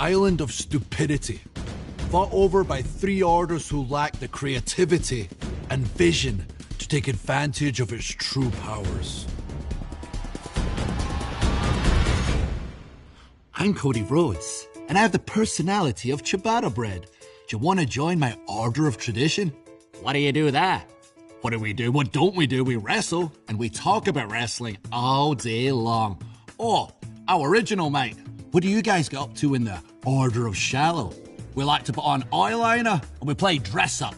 island of stupidity, fought over by 3 orders who lack the creativity and vision to take advantage of its true powers. I'm Cody Rhodes, and I have the personality of ciabatta bread. Do you want to join my Order of Tradition? What do you do there? What do? What don't we do? We wrestle, and we talk about wrestling all day long. Oh, our original mate. What do you guys get up to in the Order of Shallow? We like to put on eyeliner, and we play dress up.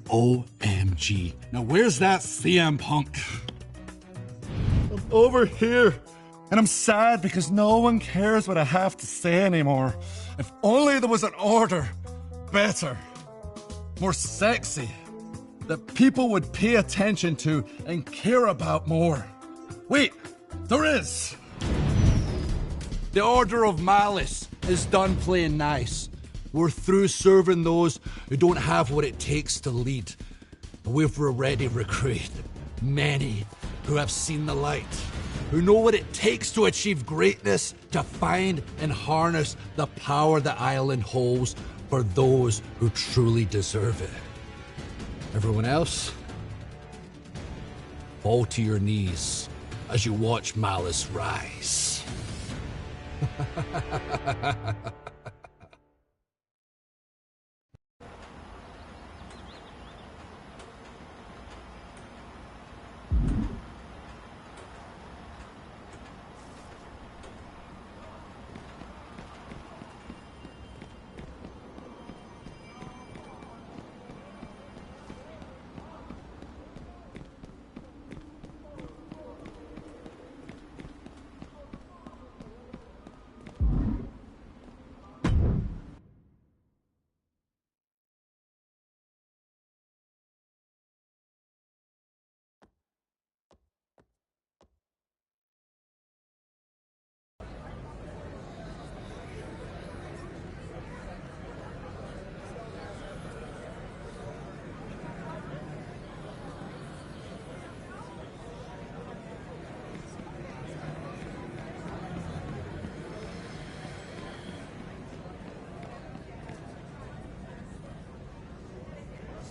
OMG. Now where's that CM Punk? I'm over here. And I'm sad because no one cares what I have to say anymore. If only there was an order. Better. More sexy. That people would pay attention to and care about more. Wait, there is. The Order of Malice is done playing nice. We're through serving those who don't have what it takes to lead. We've already recruited many who have seen the light, who know what it takes to achieve greatness, to find and harness the power the island holds for those who truly deserve it. Everyone else, fall to your knees as you watch Malice rise.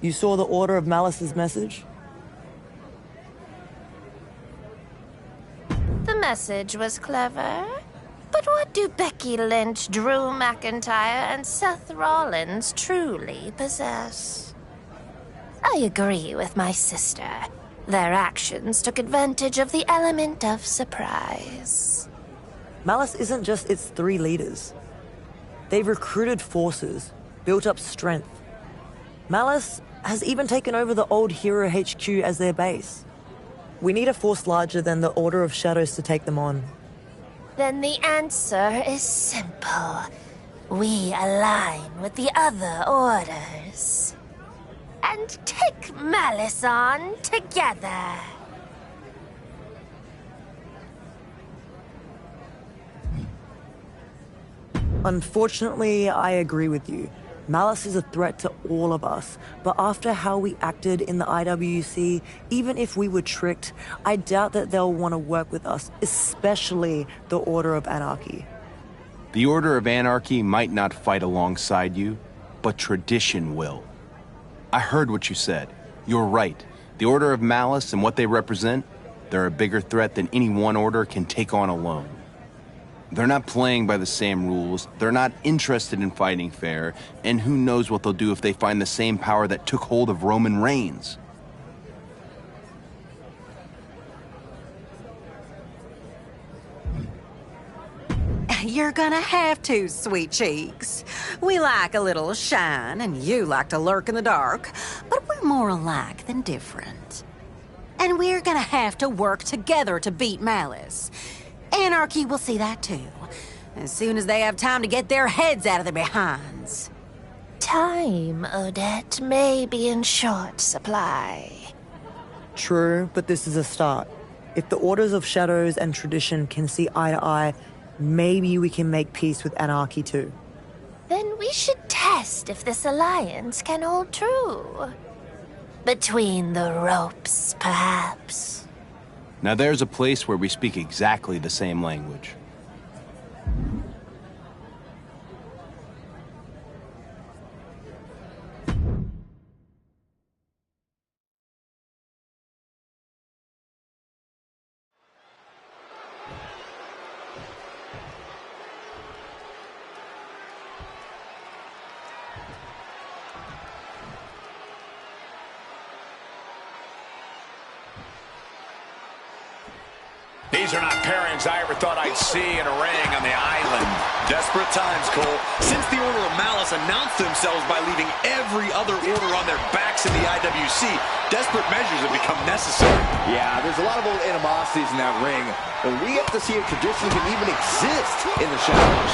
You saw the Order of Malice's message? The message was clever. But what do Becky Lynch, Drew McIntyre, and Seth Rollins truly possess? I agree with my sister. Their actions took advantage of the element of surprise. Malice isn't just its 3 leaders. They've recruited forces, built up strength. Malice has even taken over the old Hero HQ as their base. We need a force larger than the Order of Shadows to take them on. Then the answer is simple. We align with the other orders. And take Malice on together. Unfortunately, I agree with you. Malice is a threat to all of us, but after how we acted in the IWC, even if we were tricked, I doubt that they'll want to work with us, especially the Order of Anarchy. The Order of Anarchy might not fight alongside you, but tradition will. I heard what you said. You're right. The Order of Malice and what they represent, they're a bigger threat than any one order can take on alone. They're not playing by the same rules, they're not interested in fighting fair, and who knows what they'll do if they find the same power that took hold of Roman Reigns. You're gonna have to, sweet cheeks. We like a little shine, and you like to lurk in the dark, but we're more alike than different. And we're gonna have to work together to beat Malice. Anarchy will see that too, as soon as they have time to get their heads out of their behinds. Time, Odette, may be in short supply. True, but this is a start. If the Orders of Shadows and Tradition can see eye to eye, maybe we can make peace with Anarchy too. Then we should test if this alliance can hold true. Between the ropes, perhaps. Now there's a place where we speak exactly the same language. These are not pairings I ever thought I'd see in a ring on the island. Desperate times, Cole. Since the Order of Malice announced themselves by leaving every other order on their backs in the IWC, desperate measures have become necessary. Yeah, there's a lot of old animosities in that ring, but we have to see if tradition can even exist in the shadows.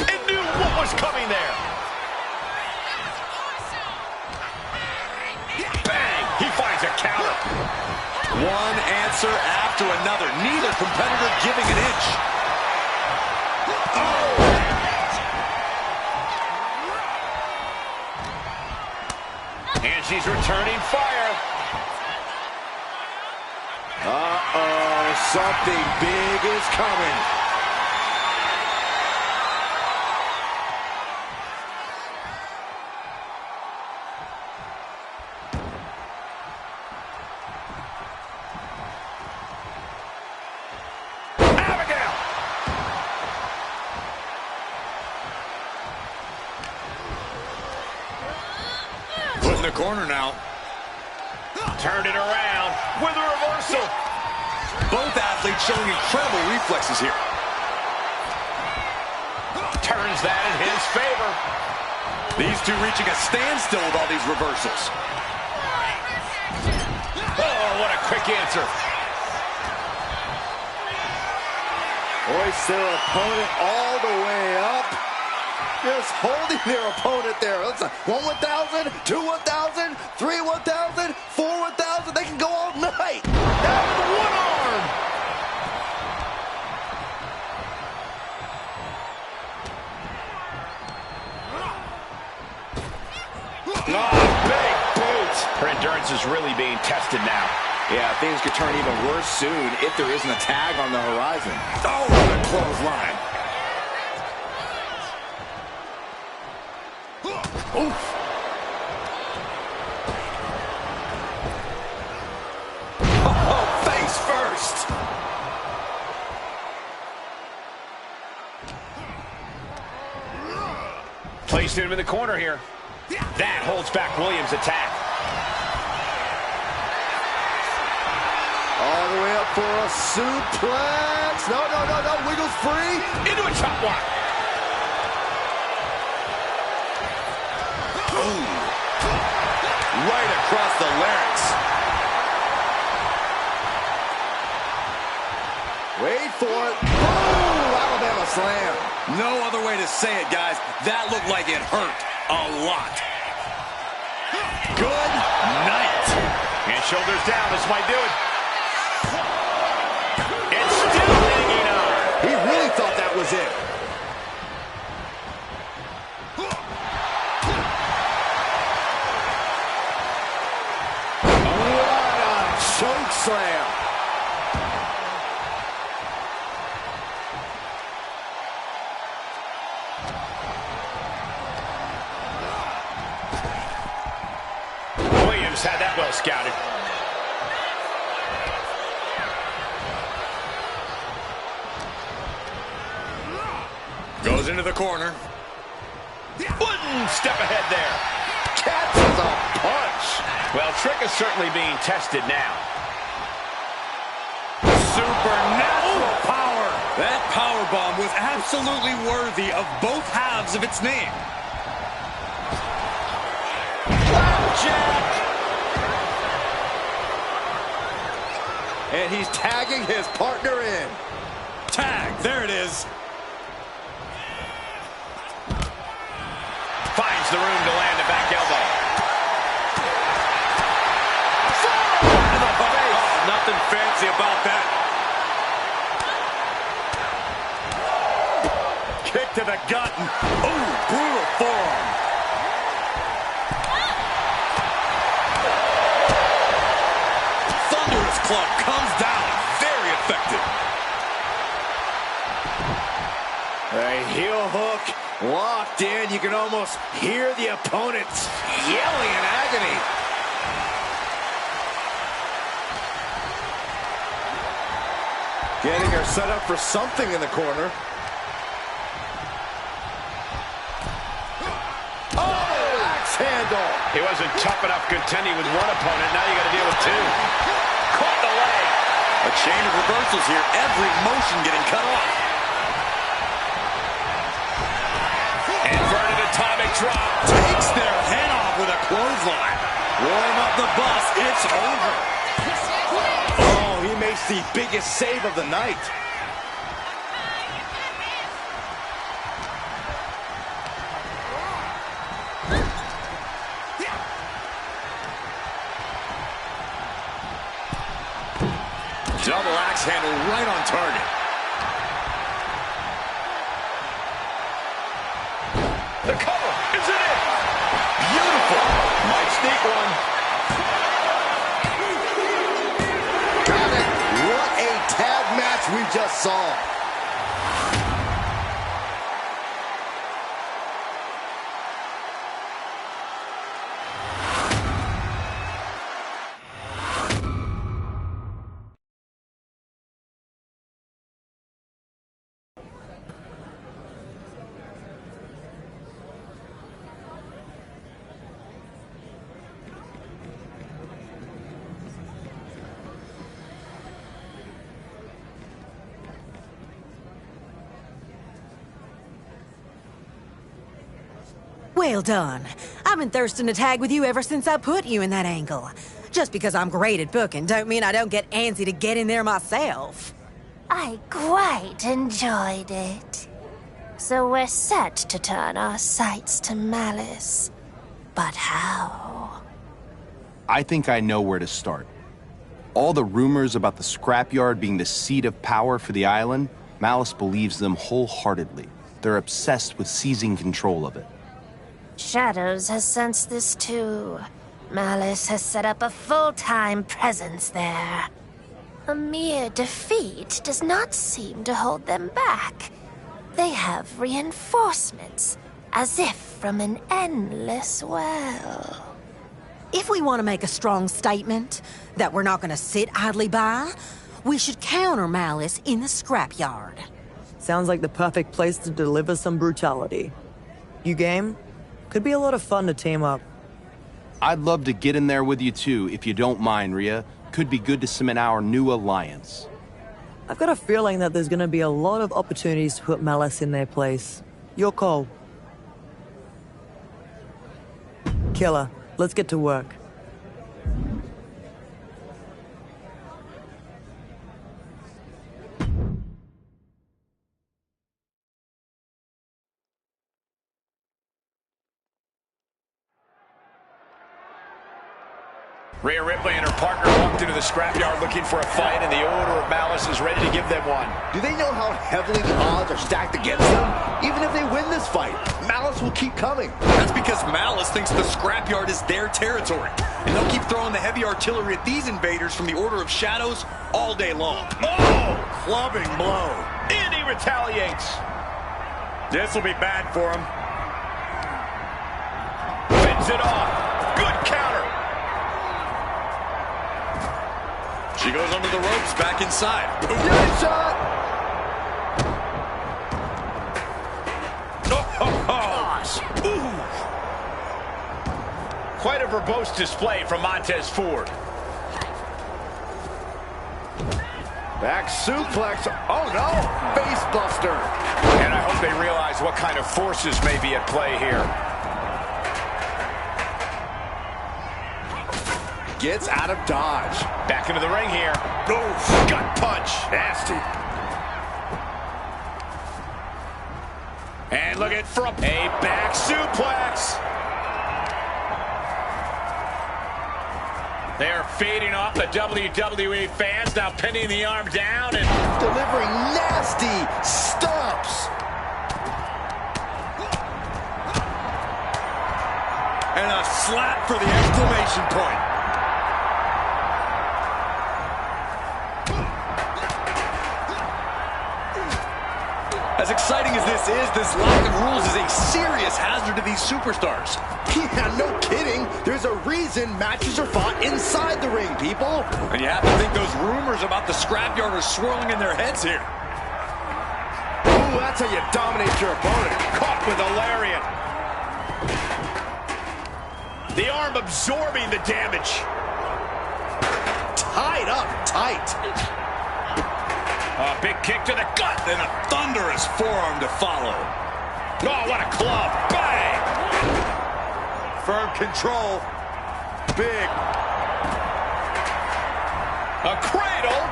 And knew what was coming there. Bang! He finds a counter. One answer after another. Neither competitor giving an inch. And she's returning fire. Uh-oh, something big is coming. The corner now. Turned it around with a reversal. Both athletes showing incredible reflexes here. Turns that in his favor. These two reaching a standstill with all these reversals. Oh, what a quick answer. Hoist their opponent all the way up. Just holding their opponent there. Listen, 1 1,000, 2 1,000, 3 1,000, 4 1,000. They can go all night. Down with one arm. Oh, big boot. Her endurance is really being tested now. Yeah, things could turn even worse soon if there isn't a tag on the horizon. Oh, what a clothesline. Oof. Oh, face first. Placed him in the corner here. That holds back Williams' attack. All the way up for a suplex. No. Wiggles free. Into a chop block. Ooh. Right across the larynx. Wait for it. Oh, Alabama slam. No other way to say it, guys. That looked like it hurt a lot. Good night. And shoulders down. This might do it. And still hanging on. He really thought that was it. Choke slam. Williams had that well scouted. Goes into the corner. One step ahead there. Catches a punch. Well, Trick is certainly being tested now. Supernatural power. That powerbomb was absolutely worthy of both halves of its name. Flapjack. And he's tagging his partner in. Tag, there it is. Finds the room to land a back elbow. Oh, nothing fancy about that. Kick to the gut. Oh, brutal forearm. Thunderous club comes down. Very effective. A heel hook locked in. You can almost hear the opponents yelling in agony. Getting her set up for something in the corner. Oh, axe handle. angle. He wasn't tough enough contending with one opponent. Now you got to deal with two. Caught the leg. A chain of reversals here. Every motion getting cut off. Inverted atomic drop. Takes their head off with a clothesline. Warm up the bus. It's over. Oh, he makes the biggest save of the night. Double axe handle right on target. The cover. Is it in? Beautiful. Might sneak one. Got it. What a tag match we just saw. Well done. I've been thirsting to tag with you ever since I put you in that angle. Just because I'm great at booking don't mean I don't get antsy to get in there myself. I quite enjoyed it. So we're set to turn our sights to Malice. But how? I think I know where to start. All the rumors about the Scrapyard being the seat of power for the island, Malice believes them wholeheartedly. They're obsessed with seizing control of it. Shadows has sensed this too. Malice has set up a full-time presence there. A mere defeat does not seem to hold them back. They have reinforcements, as if from an endless well. If we want to make a strong statement that we're not going to sit idly by, we should counter Malice in the Scrapyard. Sounds like the perfect place to deliver some brutality. You game? Could be a lot of fun to team up. I'd love to get in there with you too, if you don't mind, Rhea. Could be good to cement our new alliance. I've got a feeling that there's gonna be a lot of opportunities to put Malice in their place. Your call. Killer, let's get to work. Rhea Ripley and her partner walked into the scrapyard looking for a fight, and the Order of Malice is ready to give them one. Do they know how heavily the odds are stacked against them? Even if they win this fight, Malice will keep coming. That's because Malice thinks the Scrapyard is their territory. And they'll keep throwing the heavy artillery at these invaders from the Order of Shadows all day long. Oh! Clubbing blow. And he retaliates. This will be bad for him. Fends it off. Good counter. She goes under the ropes, back inside. Good shot! Oh, gosh. Quite a verbose display from Montez Ford. Back suplex. Oh no! Face buster. And I hope they realize what kind of forces may be at play here. Gets out of dodge. Back into the ring here. Oh, gut punch. Nasty. And look at from a back suplex. They're feeding off the WWE fans, now pinning the arm down and delivering nasty stomps. And a slap for the exclamation point. As exciting as this lack of rules is a serious hazard to these superstars. Yeah, no kidding. There's a reason matches are fought inside the ring, people. And you have to think those rumors about the Scrapyard are swirling in their heads here. Ooh, that's how you dominate your opponent. Caught with a lariat. The arm absorbing the damage. Tied up tight. A big kick to the gut. Then a thunderous forearm to follow. Oh, what a club. Bang! Firm control. Big. A cradle.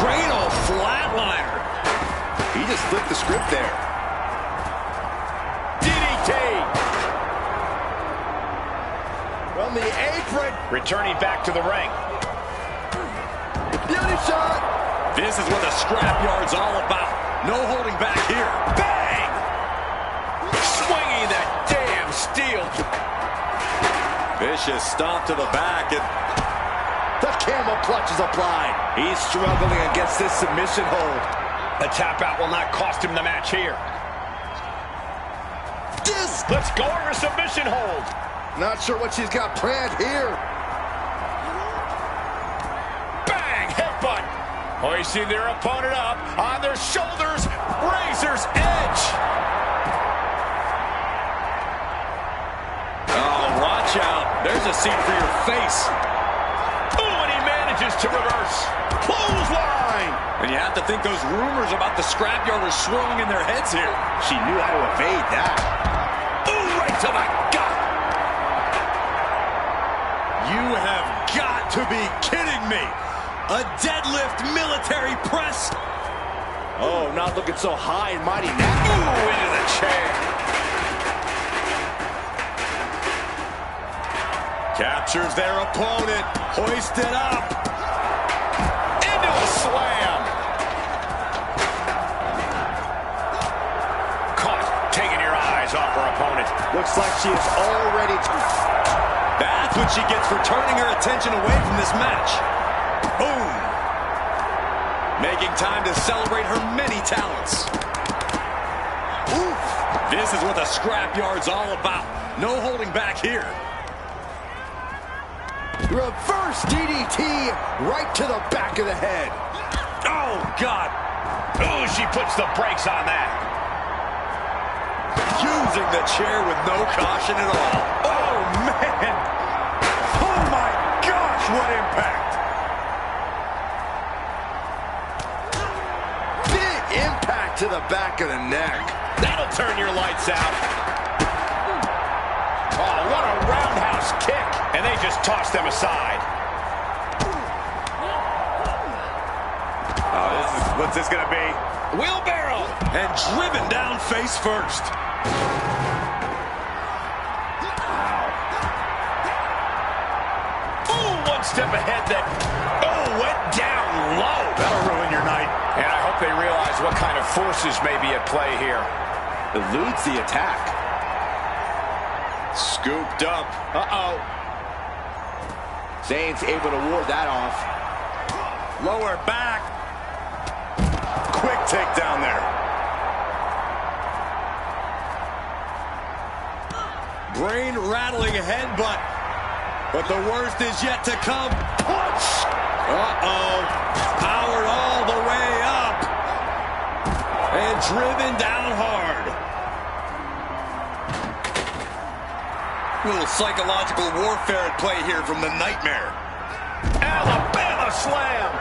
Cradle flatliner. He just flipped the script there. DDT. From the apron. Returning back to the ring. Beauty shot. This is what the scrapyard's all about. No holding back here. Bang! Swinging that damn steel. Vicious stomp to the back, and the camel clutch is applied. He's struggling against this submission hold. The tap out will not cost him the match here. This. Let's go over submission hold. Not sure what she's got planned here. Bang! Headbutt. Hoisting their opponent up on their shoulders. Razor's edge. oh, watch out. There's a seat for your face. Ooh, and he manages to reverse. Clothesline. And you have to think those rumors about the scrapyard are swirling in their heads here. She knew how to evade that. Ooh, right to the gut. You have got to be kidding me. A deadlift military press. Oh, not looking so high and mighty now. Ooh, into the chair. Captures their opponent. Hoisted up. Into a slam. Caught, taking your eyes off her opponent. Looks like she is already. That's what she gets for turning her attention away from this match. Boom. Making time to celebrate her many talents. Oof. This is what the scrapyard's all about. No holding back here. Reverse DDT right to the back of the head. Oh, God. Ooh, she puts the brakes on that. Using the chair with no caution at all. Oh, man. Oh, my gosh, what impact. Big impact to the back of the neck. That'll turn your lights out. Oh, what a roundhouse kick. And they just toss them aside. Oh, what's this going to be? Wheelbarrow. And driven down face first. Ooh, one step ahead that, went down low. That'll ruin your night. And I hope they realize what kind of forces may be at play here. Eludes the attack. Scooped up. Uh-oh. Zayn's able to ward that off. Lower back. Quick takedown there. Brain-rattling headbutt. But the worst is yet to come. Punch! Uh-oh. Powered all the way up. And driven down hard. A little psychological warfare at play here from the Nightmare. Alabama slam.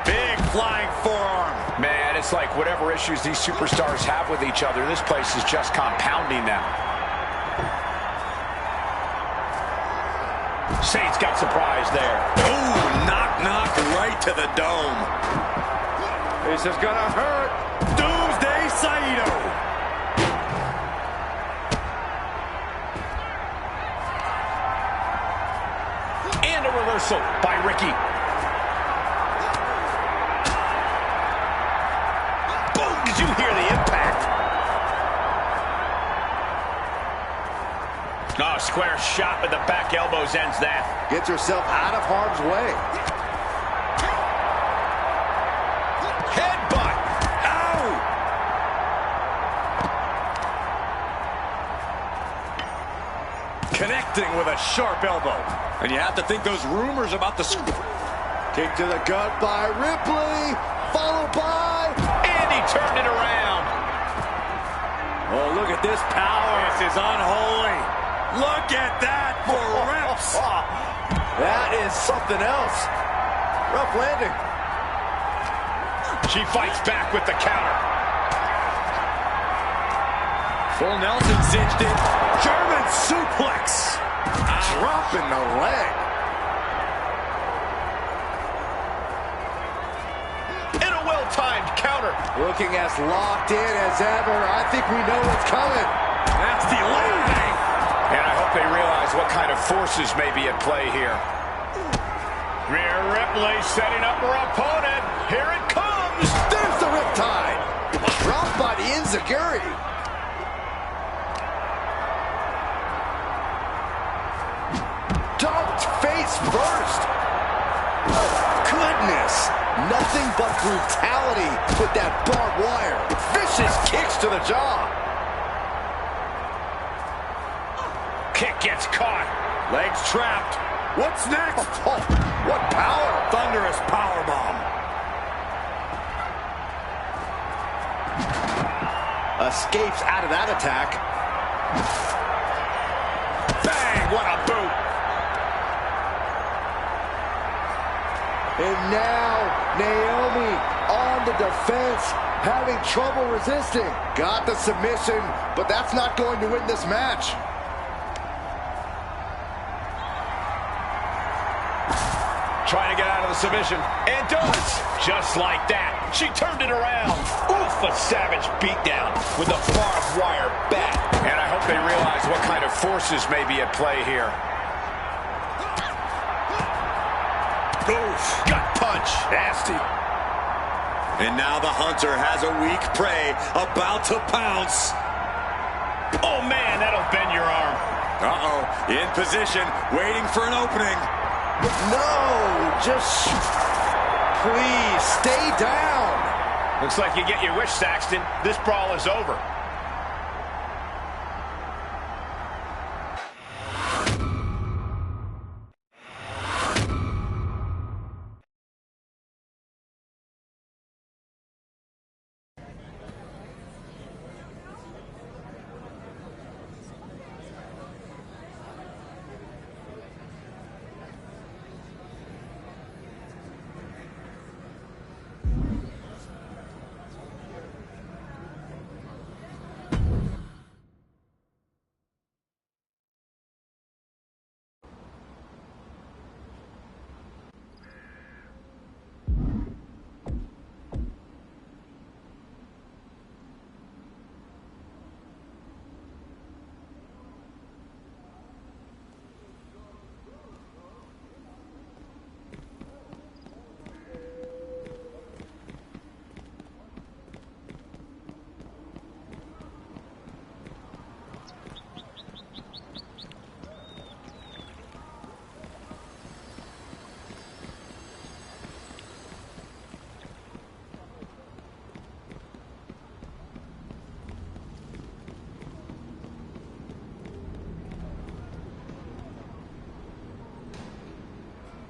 Big flying forearm. Man, it's like whatever issues these superstars have with each other, this place is just compounding them. Saints got surprised there. Ooh, knock right to the dome. This is gonna hurt. Doomsday Saito. And a reversal by Ricky. Boom! Did you hear the impact? Oh, square shot with the back elbows ends that. Gets herself out of harm's way. Headbutt. Ow! Connecting with a sharp elbow. And you have to think those rumors about the... Kick to the gut by Ripley. Followed by... And he turned it around. Oh, look at this power. This is unholy. Look at that for reps. That is something else. Rough landing. She fights back with the counter. Full Nelson cinched it. German suplex. Dropping the leg. And a well-timed counter. Looking as locked in as ever. I think we know what's coming. That's the landing. And I hope they realize what kind of forces may be at play here. Rhea Ripley setting up her opponent. Here it comes. There's the riptide. Dropped by the Enziguri. Dumped face first. Oh, goodness. Nothing but brutality with that barbed wire. Vicious kicks to the jaw. Kick gets caught. Legs trapped. What's next? Oh, what power. Thunderous powerbomb. Escapes out of that attack. Bang, what a boot. And now, Naomi on the defense, having trouble resisting. Got the submission, but that's not going to win this match. Trying to get out of the submission, and does. Just like that. She turned it around. Oof, a savage beatdown with a barbed wire bat. And I hope they realize what kind of forces may be at play here. Oof, gut punch. Nasty. And now the hunter has a weak prey about to pounce. Oh, man, that'll bend your arm. Uh-oh, in position, waiting for an opening. No, just please stay down. Looks like you get your wish, Saxton. This brawl is over.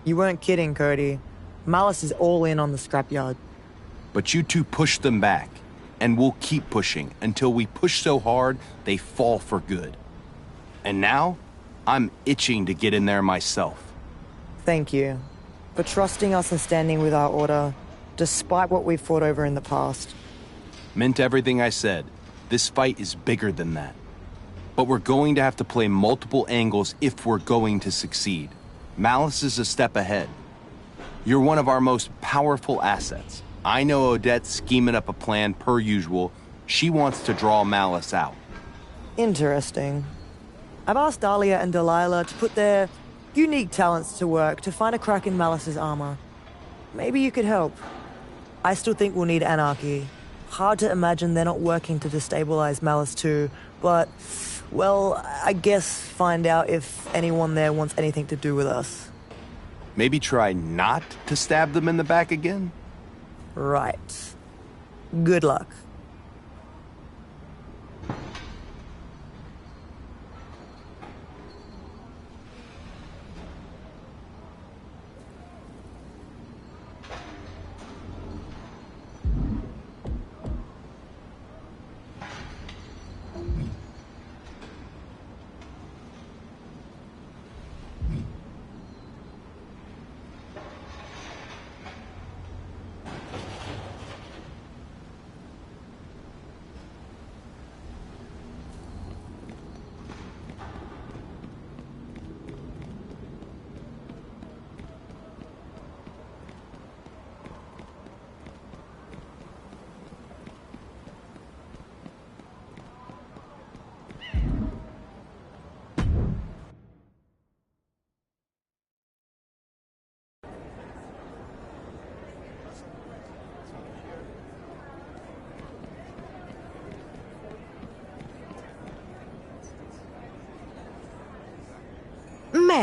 You weren't kidding, Cody. Malice is all in on the scrapyard. But you two pushed them back, and we'll keep pushing until we push so hard they fall for good. And now, I'm itching to get in there myself. Thank you for trusting us and standing with our order, despite what we've fought over in the past. Meant everything I said. This fight is bigger than that. But we're going to have to play multiple angles if we're going to succeed. Malice is a step ahead. You're one of our most powerful assets. I know Odette's scheming up a plan per usual. She wants to draw Malice out. Interesting. I've asked Dahlia and Delilah to put their unique talents to work to find a crack in Malice's armor. Maybe you could help. I still think we'll need anarchy. Hard to imagine they're not working to destabilize Malice too, but, well, I guess find out if anyone there wants anything to do with us. Maybe try not to stab them in the back again? Right. Good luck.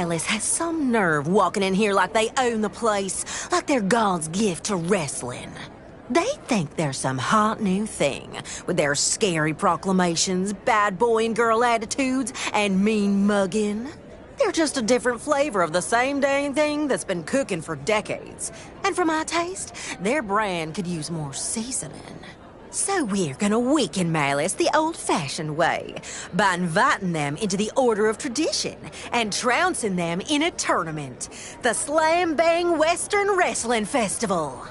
Malice has some nerve walking in here like they own the place, like they're God's gift to wrestling. They think they're some hot new thing, with their scary proclamations, bad boy and girl attitudes, and mean mugging. They're just a different flavor of the same dang thing that's been cooking for decades. And for my taste, their brand could use more seasoning. So we're gonna weaken Malice the old-fashioned way, by inviting them into the Order of Tradition and trouncing them in a tournament, the Slam Bang Western Wrestling Festival.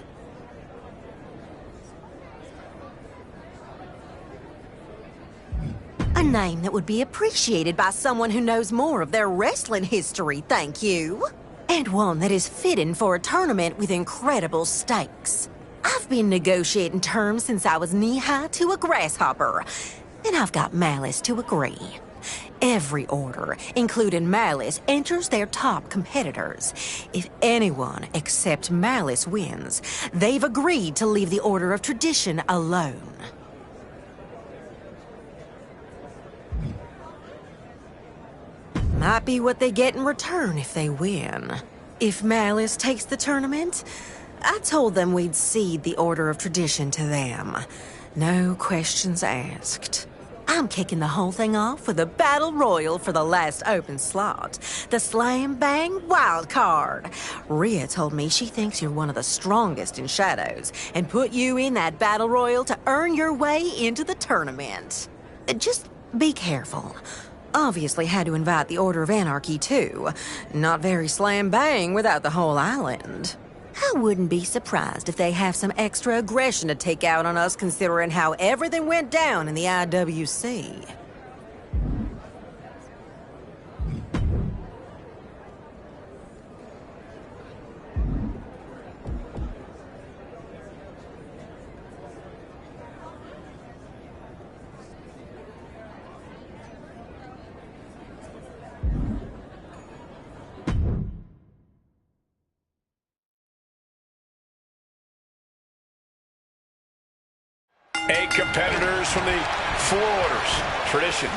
A name that would be appreciated by someone who knows more of their wrestling history, thank you. And one that is fitting for a tournament with incredible stakes. I've been negotiating terms since I was knee-high to a grasshopper, and I've got Malice to agree. Every order, including Malice, enters their top competitors. If anyone except Malice wins, they've agreed to leave the Order of Tradition alone. Might be what they get in return if they win. If Malice takes the tournament, I told them we'd cede the Order of Tradition to them. No questions asked. I'm kicking the whole thing off with a battle royal for the last open slot. The Slam Bang Wild Card. Rhea told me she thinks you're one of the strongest in Shadows and put you in that battle royal to earn your way into the tournament. Just be careful. Obviously had to invite the Order of Anarchy too. Not very slam bang without the whole island. I wouldn't be surprised if they have some extra aggression to take out on us considering how everything went down in the IWC. Eight competitors from the four orders: Tradition,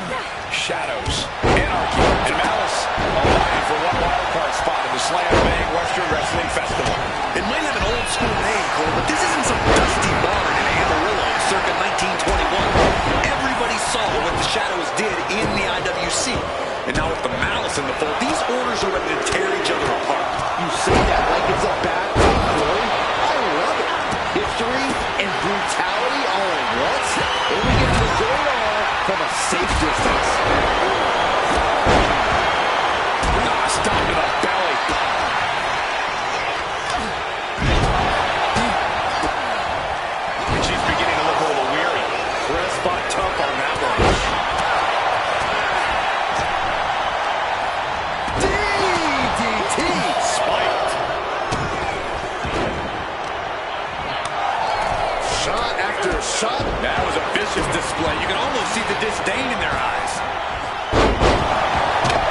Shadows, Anarchy, and Malice, all vying for one wildcard spot in the Slam Bang Western Wrestling Festival. It might have an old school name, Cole, but this isn't some dusty barn in Amarillo circa 1921. Everybody saw what the Shadows did in the IWC. And now with the Malice in the fold, these orders are ready to tear each other apart. You say that like it's a bad thing, Corey. I love it. History and brutality all at once, and we get to enjoy it all from a safe distance. Stop to the belly. And she's beginning to look a little weary. Press by tough on that one. DDT Spiked. Shot after shot. That was a vicious display. You can almost see the disdain in their eyes.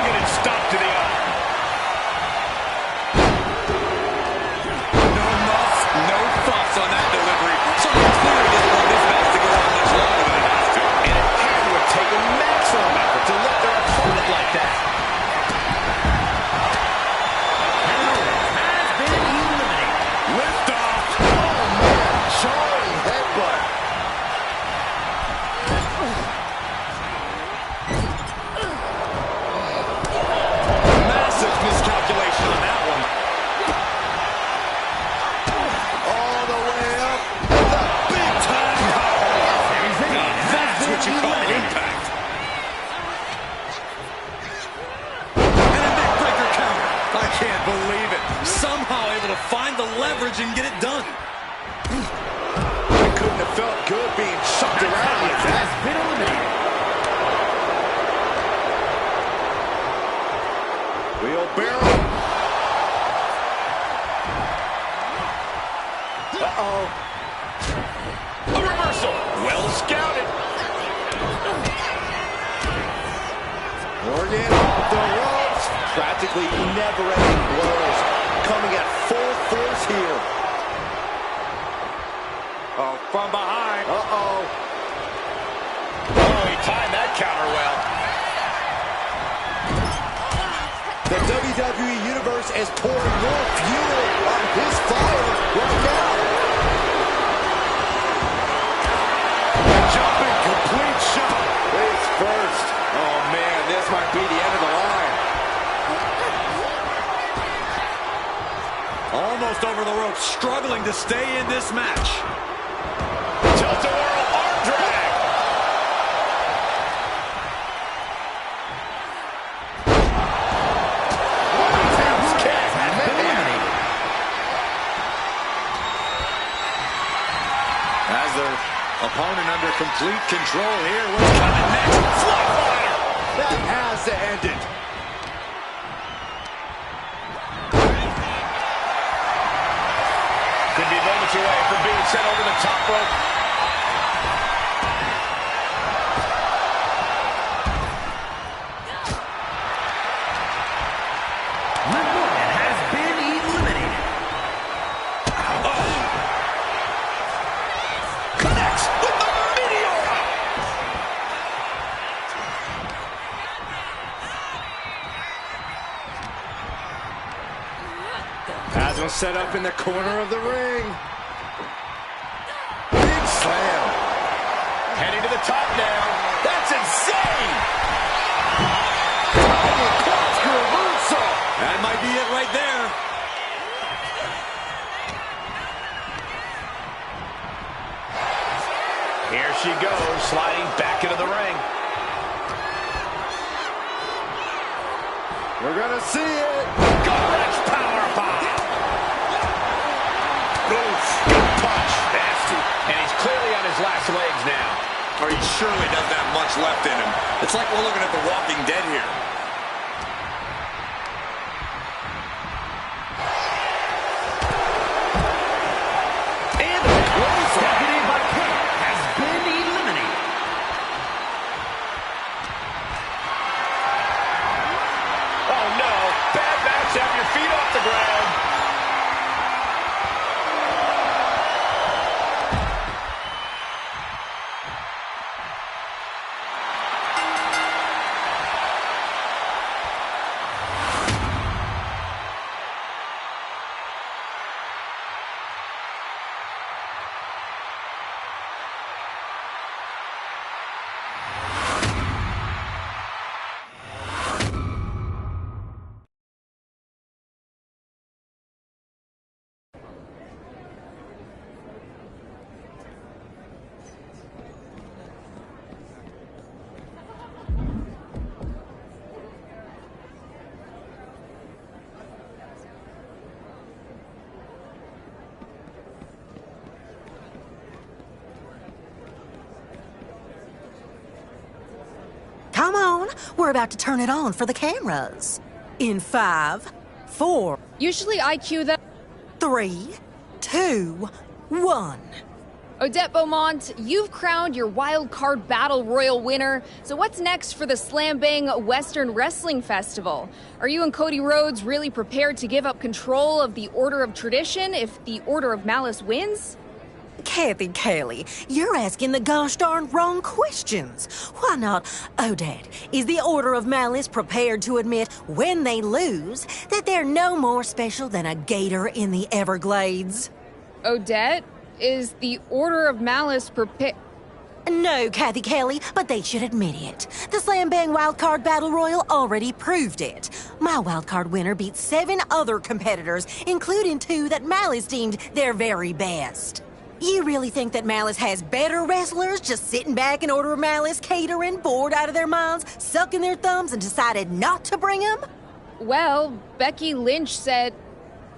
Getting stopped to the eye. No muss, no fuss on that delivery. So it's clear they didn't want this match to go on much longer than it has to. And it had to have taken maximum effort to lift their opponent like that. Has been eliminated. Lift off. Oh, man. Jarring headbutt. Massive miscalculation on that one. All the way up. Big time power. Now that's what you call impact. And a big breaker counter. I can't believe it. Somehow able to find the leverage and get it done. It couldn't have felt good being shoved around like that. Has been eliminated. Wheelbarrow. Uh-oh. A reversal. Well scouted. Morgan off the ropes. Practically never-ending blows. Coming at full force here. Oh, from behind. Uh-oh. Oh, he timed that counter well. The WWE Universe is pouring more fuel on his fire right now. Jumping complete shot. Face first. Oh, man, this might be the end of the line. Almost over the ropes, struggling to stay in this match. Tilt-a-whirl arm drag. As their opponent under complete control here. What's coming next? Flatliner! That has to end it. Could be moments away from being sent over the top rope. Has been eliminated. Connects with the Meteor. Has him set up in the corner of the ring. Big slam. Heading to the top now. That's insane. That might be it right there. Here she goes, sliding back into the ring. We're gonna see it. Gut-wrench powerbomb. Oof, good punch. Nasty. And he's clearly on his last legs now. Or he surely doesn't have much left in him. It's like we're looking at The Walking Dead here. And the Deputy by Kelley has been eliminated. Oh no, bad match, have your feet off the ground. Come on, we're about to turn it on for the cameras. In 5, 4, Usually I cue the 3, 2, 1. Odette Beaumont, you've crowned your wild card battle royal winner. So what's next for the Slam Bang Western Wrestling Festival? Are you and Cody Rhodes really prepared to give up control of the Order of Tradition if the Order of Malice wins? Cathy, Kelley, you're asking the gosh darn wrong questions. Why not, Odette, is the Order of Malice prepared to admit when they lose that they're no more special than a gator in the Everglades? Odette, is the Order of Malice prepared? No, Cathy, Kelley, but they should admit it. The Slam Bang Wildcard Battle Royal already proved it. My wildcard winner beat 7 other competitors, including 2 that Malice deemed their very best. You really think that Malice has better wrestlers just sitting back in Order of Malice catering, bored out of their minds, sucking their thumbs, and decided not to bring them? Well, Becky Lynch said...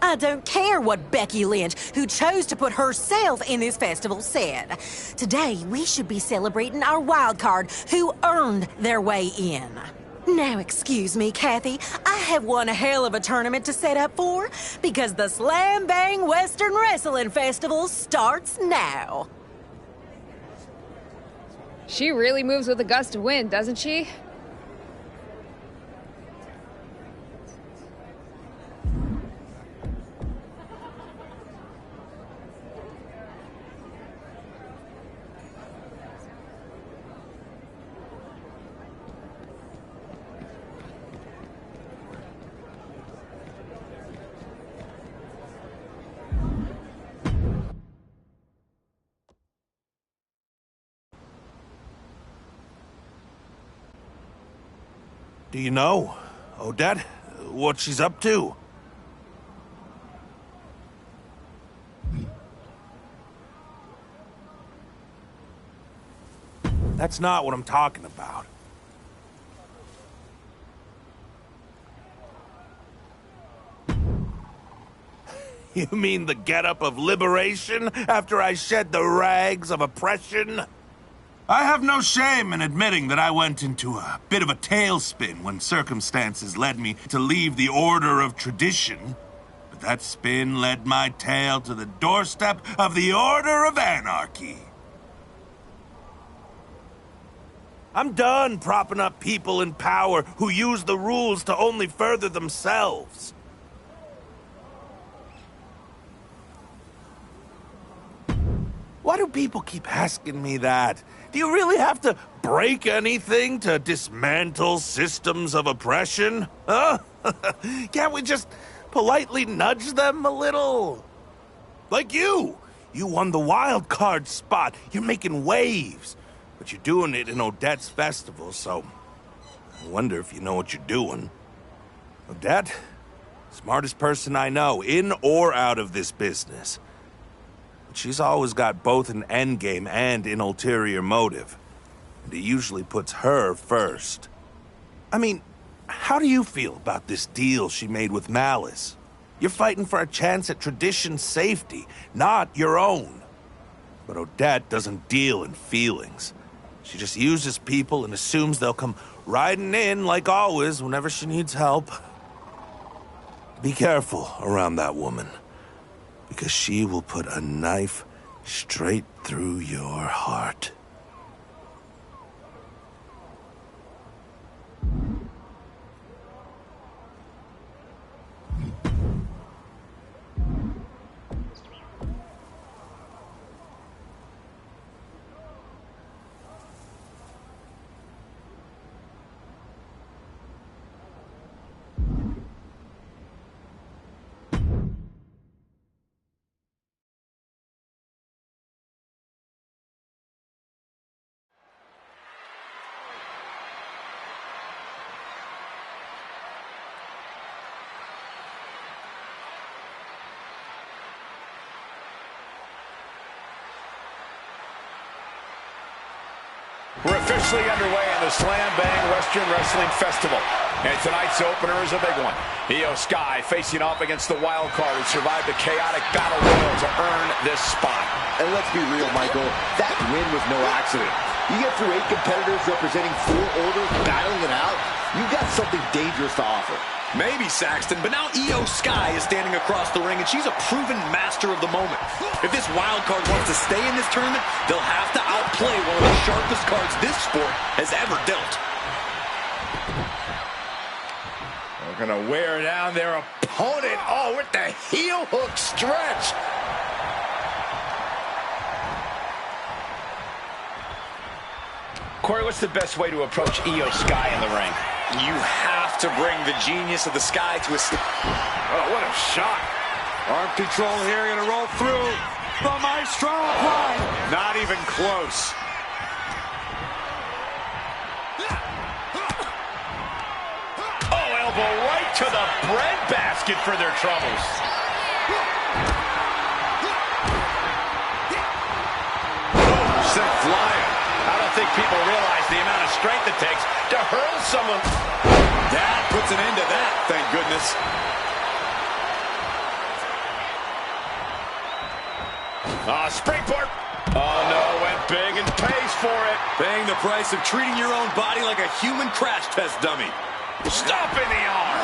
I don't care what Becky Lynch, who chose to put herself in this festival, said. Today, we should be celebrating our wild card who earned their way in. Now, excuse me, Cathy, I have one hell of a tournament to set up for, because the Slam Bang Western Wrestling Festival starts now. She really moves with a gust of wind, doesn't she? Do you know, Odette, what she's up to? That's not what I'm talking about. You mean the getup of liberation after I shed the rags of oppression? I have no shame in admitting that I went into a bit of a tailspin when circumstances led me to leave the order of tradition. But that spin led my tail to the doorstep of the order of anarchy. I'm done propping up people in power who use the rules to only further themselves. Why do people keep asking me that? Do you really have to break anything to dismantle systems of oppression? Huh? Can't we just politely nudge them a little? Like you! You won the wild card spot. You're making waves. But you're doing it in Odette's festival, so I wonder if you know what you're doing. Odette, smartest person I know, in or out of this business. She's always got both an endgame and an ulterior motive. And it usually puts her first. I mean, how do you feel about this deal she made with Malice? You're fighting for a chance at tradition's safety, not your own. But Odette doesn't deal in feelings. She just uses people and assumes they'll come riding in, like always, whenever she needs help. Be careful around that woman. Because she will put a knife straight through your heart. We're officially underway in the Slam Bang Western Wrestling Festival. And tonight's opener is a big one. Iyo Sky facing off against the wild card who survived the chaotic battle royal to earn this spot. And let's be real, Michael, that win was no accident. You get through 8 competitors representing 4 orders, battling it out, you've got something dangerous to offer. Maybe, Saxton, but now Iyo Sky is standing across the ring, and she's a proven master of the moment. If this wild card wants to stay in this tournament, they'll have to outplay one of the sharpest cards this sport has ever dealt. They're gonna wear down their opponent. Oh, with the heel hook stretch. Corey, what's the best way to approach Iyo Sky in the ring? You have to bring the genius of the Sky to a... Oh, what a shot. Arm control here, gonna roll through. The Maestro applied. Not even close. Oh, elbow right to the breadbasket for their troubles. Oh, sent flying. I don't think people realize the amount of strength it takes to hurl someone. That puts an end to that, thank goodness. Springboard. Oh, no, went big and pays for it. Paying the price of treating your own body like a human crash test dummy. Stomping the arm.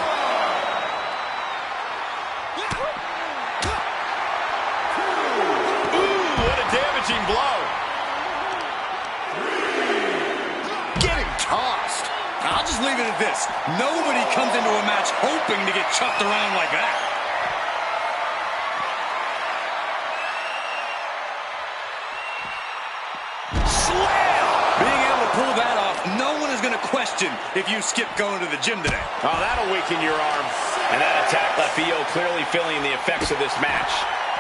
Ooh, what a damaging blow. Getting tossed. I'll just leave it at this. Nobody comes into a match hoping to get chucked around like that. Pull that off, no one is going to question if you skip going to the gym today. Oh, that'll weaken your arm. And that attack left Iyo clearly feeling the effects of this match.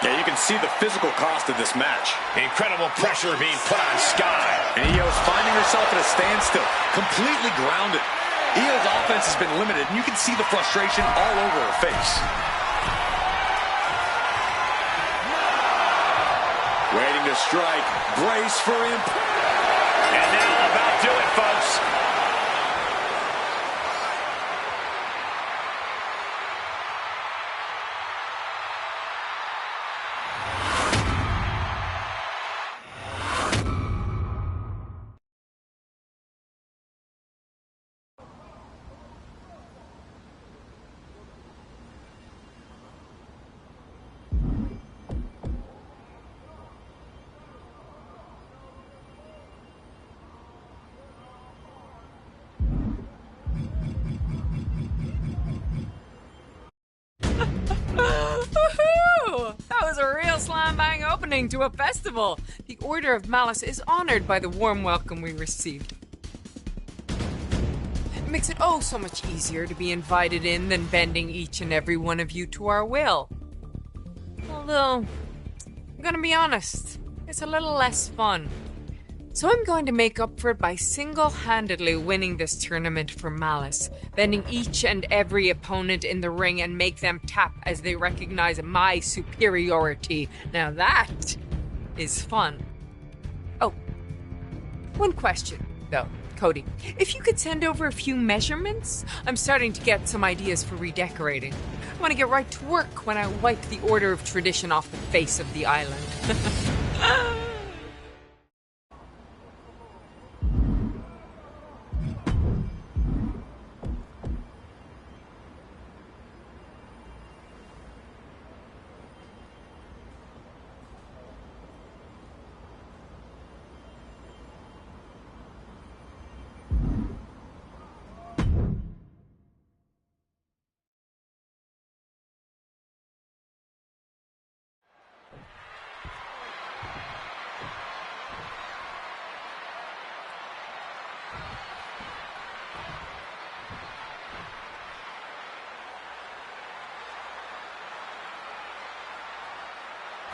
Yeah, you can see the physical cost of this match. Incredible pressure being put on Sky. And Io's finding herself at a standstill, completely grounded. Iyo's offense has been limited, and you can see the frustration all over her face. Waiting to strike. Brace for impact. And that'll about do it, folks. That was a real slam-bang opening to a festival. The Order of Malice is honored by the warm welcome we received. It makes it oh so much easier to be invited in than bending each and every one of you to our will. Although, I'm gonna be honest, it's a little less fun. So I'm going to make up for it by single-handedly winning this tournament for Malice, bending each and every opponent in the ring and make them tap as they recognize my superiority. Now that is fun. Oh, one question, though, Cody. If you could send over a few measurements, I'm starting to get some ideas for redecorating. I want to get right to work when I wipe the Order of Tradition off the face of the island.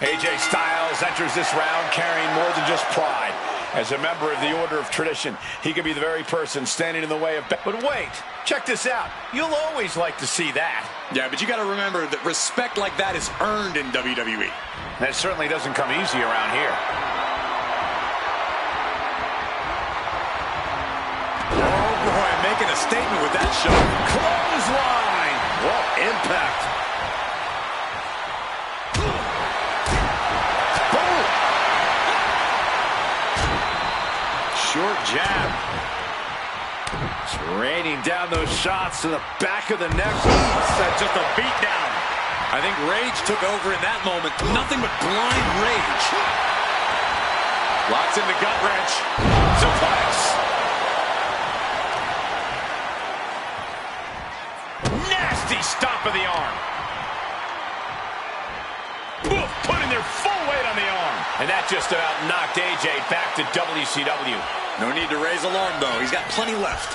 AJ Styles enters this round carrying more than just pride. As a member of the Order of Tradition, he could be the very person standing in the way of... But wait, check this out. You'll always like to see that. Yeah, but you got to remember that respect like that is earned in WWE. That certainly doesn't come easy around here. Oh, boy, making a statement with that shot. Clothesline! What impact! Short jab. Raining down those shots to the back of the neck. That's just a beat down. I think rage took over in that moment. Nothing but blind rage. Locks in the gut wrench. Suplex. Nasty stomp of the arm. Oof, putting their full weight on the arm. And that just about knocked AJ back to WCW. No need to raise alarm, though. He's got plenty left.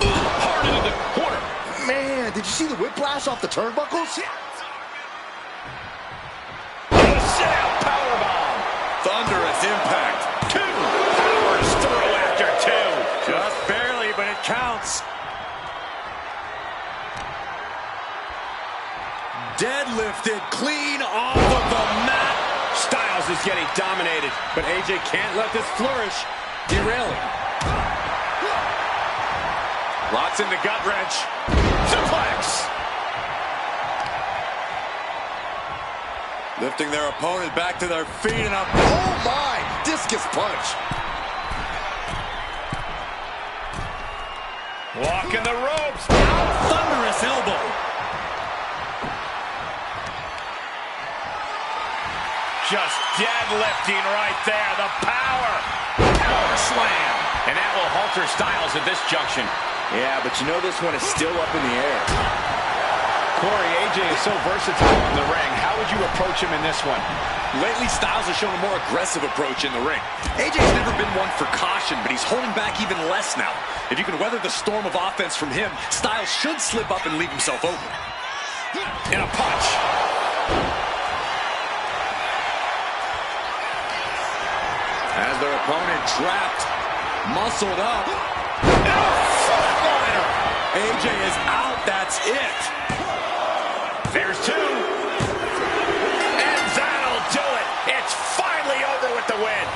Hard into the corner. Man, did you see the whiplash off the turnbuckles? Sit-out powerbomb. Thunderous impact. Two. Powers through after two. Just barely, but it counts. Deadlifted clean off of the mat. Styles is getting dominated, but AJ can't let this flourish. Derailing. Locks in the gut wrench. suplex. Lifting their opponent back to their feet and up. Oh my! Discus punch. Walking the ropes. Thunderous elbow. Just deadlifting right there. The power. Power slam. And that will halter Styles at this junction. Yeah, but you know this one is still up in the air. Corey, AJ is so versatile in the ring. How would you approach him in this one? Lately, Styles has shown a more aggressive approach in the ring. AJ's never been one for caution, but he's holding back even less now. If you can weather the storm of offense from him, Styles should slip up and leave himself open. And a punch. As their opponent trapped, muscled up. AJ is out, that's it. There's two. And that'll do it. It's finally over with the win.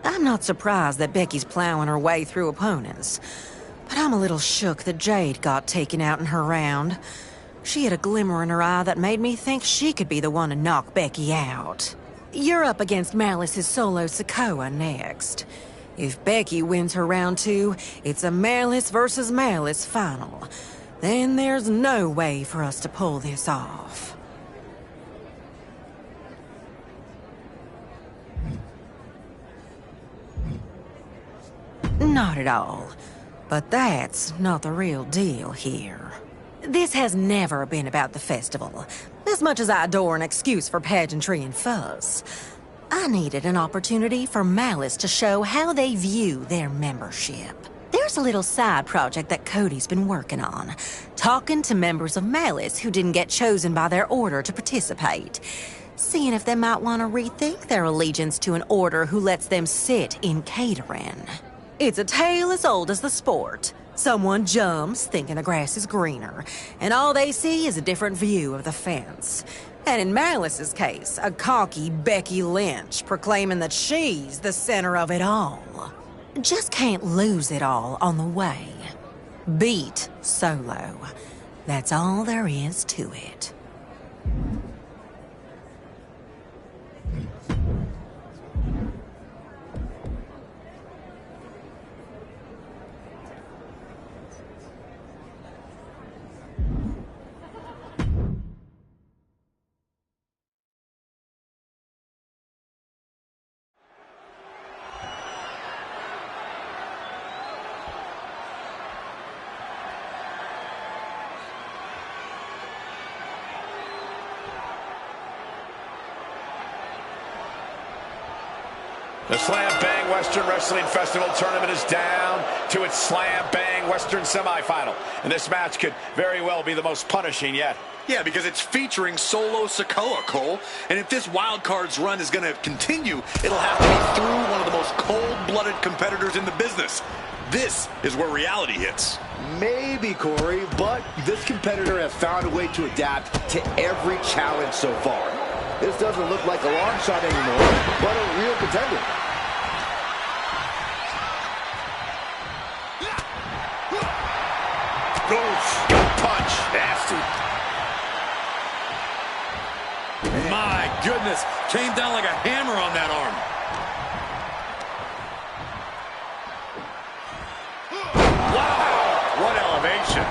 I'm not surprised that Becky's plowing her way through opponents, but I'm a little shook that Jade got taken out in her round. She had a glimmer in her eye that made me think she could be the one to knock Becky out. You're up against Malice's Solo Sikoa next. If Becky wins her round 2, it's a Malice versus Malice final. Then there's no way for us to pull this off. Not at all. But that's not the real deal here. This has never been about the festival. As much as I adore an excuse for pageantry and fuss, I needed an opportunity for Malice to show how they view their membership. There's a little side project that Cody's been working on, talking to members of Malice who didn't get chosen by their order to participate, seeing if they might want to rethink their allegiance to an order who lets them sit in catering. It's a tale as old as the sport. Someone jumps thinking the grass is greener, and all they see is a different view of the fence. And in Malice's case, a cocky Becky Lynch proclaiming that she's the center of it all. Just can't lose it all on the way. Beat Solo. That's all there is to it. The Slam Bang Western Wrestling Festival tournament is down to its Slam Bang Western semifinal. And this match could very well be the most punishing yet. Yeah, because it's featuring Solo Sikoa, Cole. And if this wild cards run is going to continue, it'll have to be through one of the most cold-blooded competitors in the business. This is where reality hits. Maybe, Corey, but this competitor has found a way to adapt to every challenge so far. This doesn't look like a long shot anymore, but a real contender. Gut punch. Nasty. My goodness. Came down like a hammer on that arm. Wow. What elevation.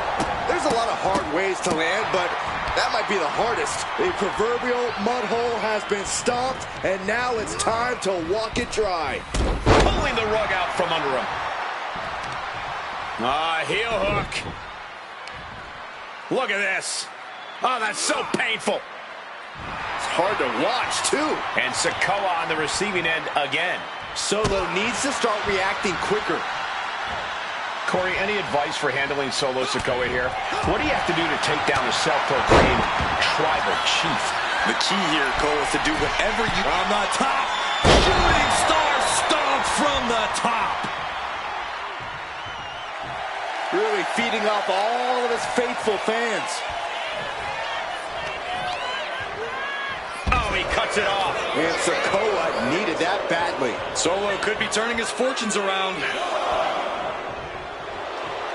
There's a lot of hard ways to land, but that might be the hardest. The proverbial mud hole has been stomped, and now it's time to walk it dry. Pulling the rug out from under him. Heel hook. Look at this. Oh, that's so painful. It's hard to watch, too. And Sikoa on the receiving end again. Solo needs to start reacting quicker. Corey, any advice for handling Solo Sikoa here? What do you have to do to take down the self-proclaimed tribal chief? The key here, Cole, is to do whatever you... On the top! Shooting star stomp from the top! Really feeding off all of his faithful fans. Oh, he cuts it off. And Sikoa needed that badly. Solo could be turning his fortunes around.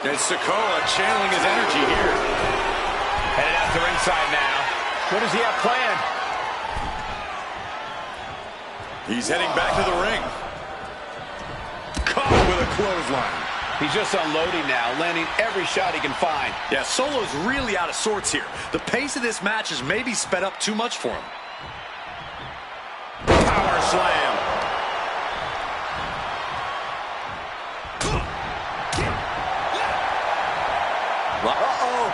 And Sikoa channeling his energy here. Headed out to ringside now. What does he have planned? He's heading back to the ring. Caught with a clothesline. He's just unloading now, landing every shot he can find. Yeah, Solo's really out of sorts here. The pace of this match has maybe sped up too much for him. Power slam. Uh-oh.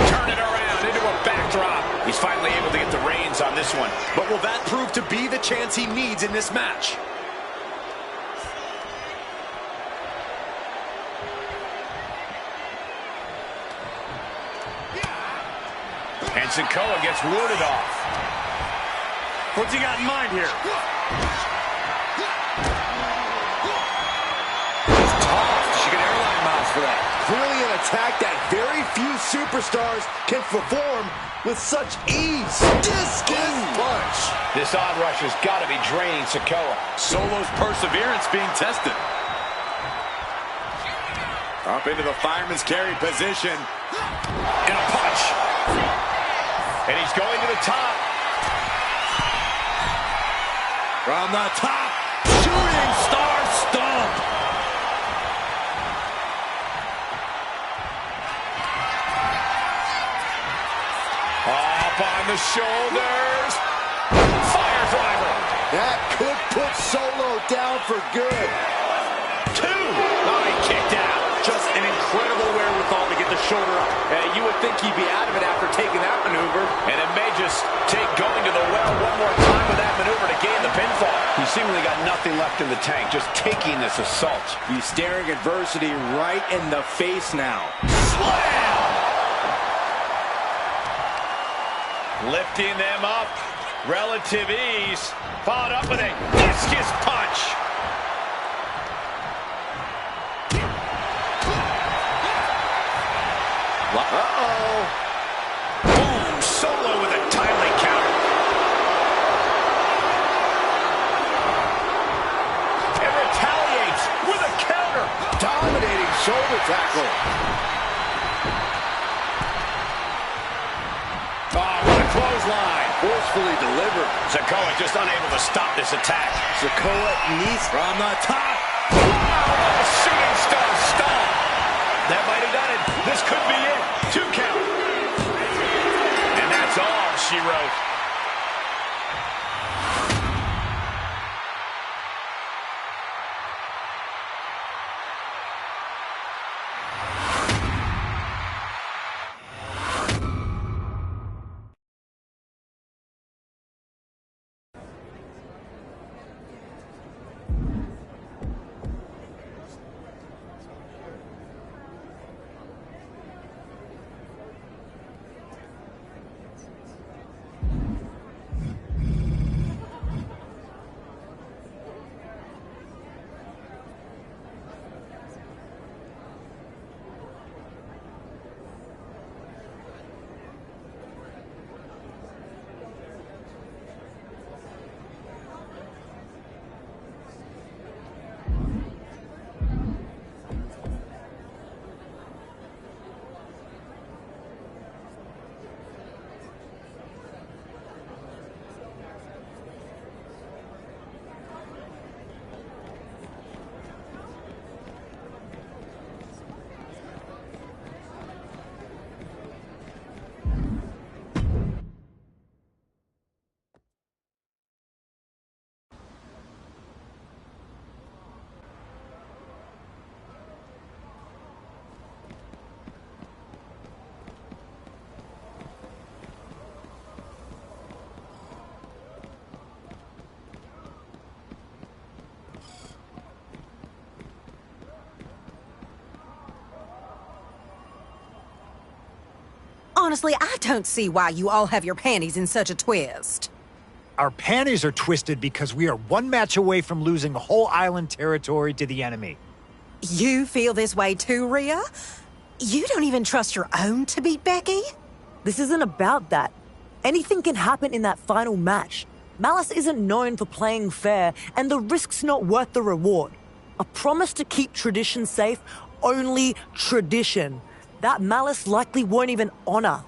Turn it around into a backdrop. He's finally able to get the reins on this one. But will that prove to be the chance he needs in this match? And Sikoa gets warded off. What's he got in mind here? She get airline miles for that. Clearly an attack that very few superstars can perform with such ease. Discus punch. This onrush has got to be draining Sikoa. Solo's perseverance being tested. Up into the fireman's carry position. And a punch. And he's going to the top. From the top, shooting star stomp. Up on the shoulders. Fire driver. That could put Solo down for good. 2. Oh, he kicked out. Just an incredible wherewithal to get the shoulder up. You would think he'd be out of it after taking that maneuver. And it may just take going to the well one more time with that maneuver to gain the pinfall. He's seemingly got nothing left in the tank, just taking this assault. He's staring adversity right in the face now. Slam! Lifting them up. Relative ease. Followed up with a discus punch. Uh-oh. Boom! Solo with a timely counter. And retaliates with a counter. Dominating shoulder tackle. Oh, what a clothesline. Forcefully delivered. Sikoa just unable to stop this attack. Sikoa needs From the top. Wow, a shooting star stomp. That might have done it. This could be it. 2 count. And that's all she wrote. Honestly, I don't see why you all have your panties in such a twist. Our panties are twisted because we are one match away from losing whole island territory to the enemy. You feel this way too, Rhea? You don't even trust your own to beat Becky? This isn't about that. Anything can happen in that final match. Malice isn't known for playing fair, and the risk's not worth the reward. A promise to keep tradition safe, only tradition. That Malice likely won't even honor.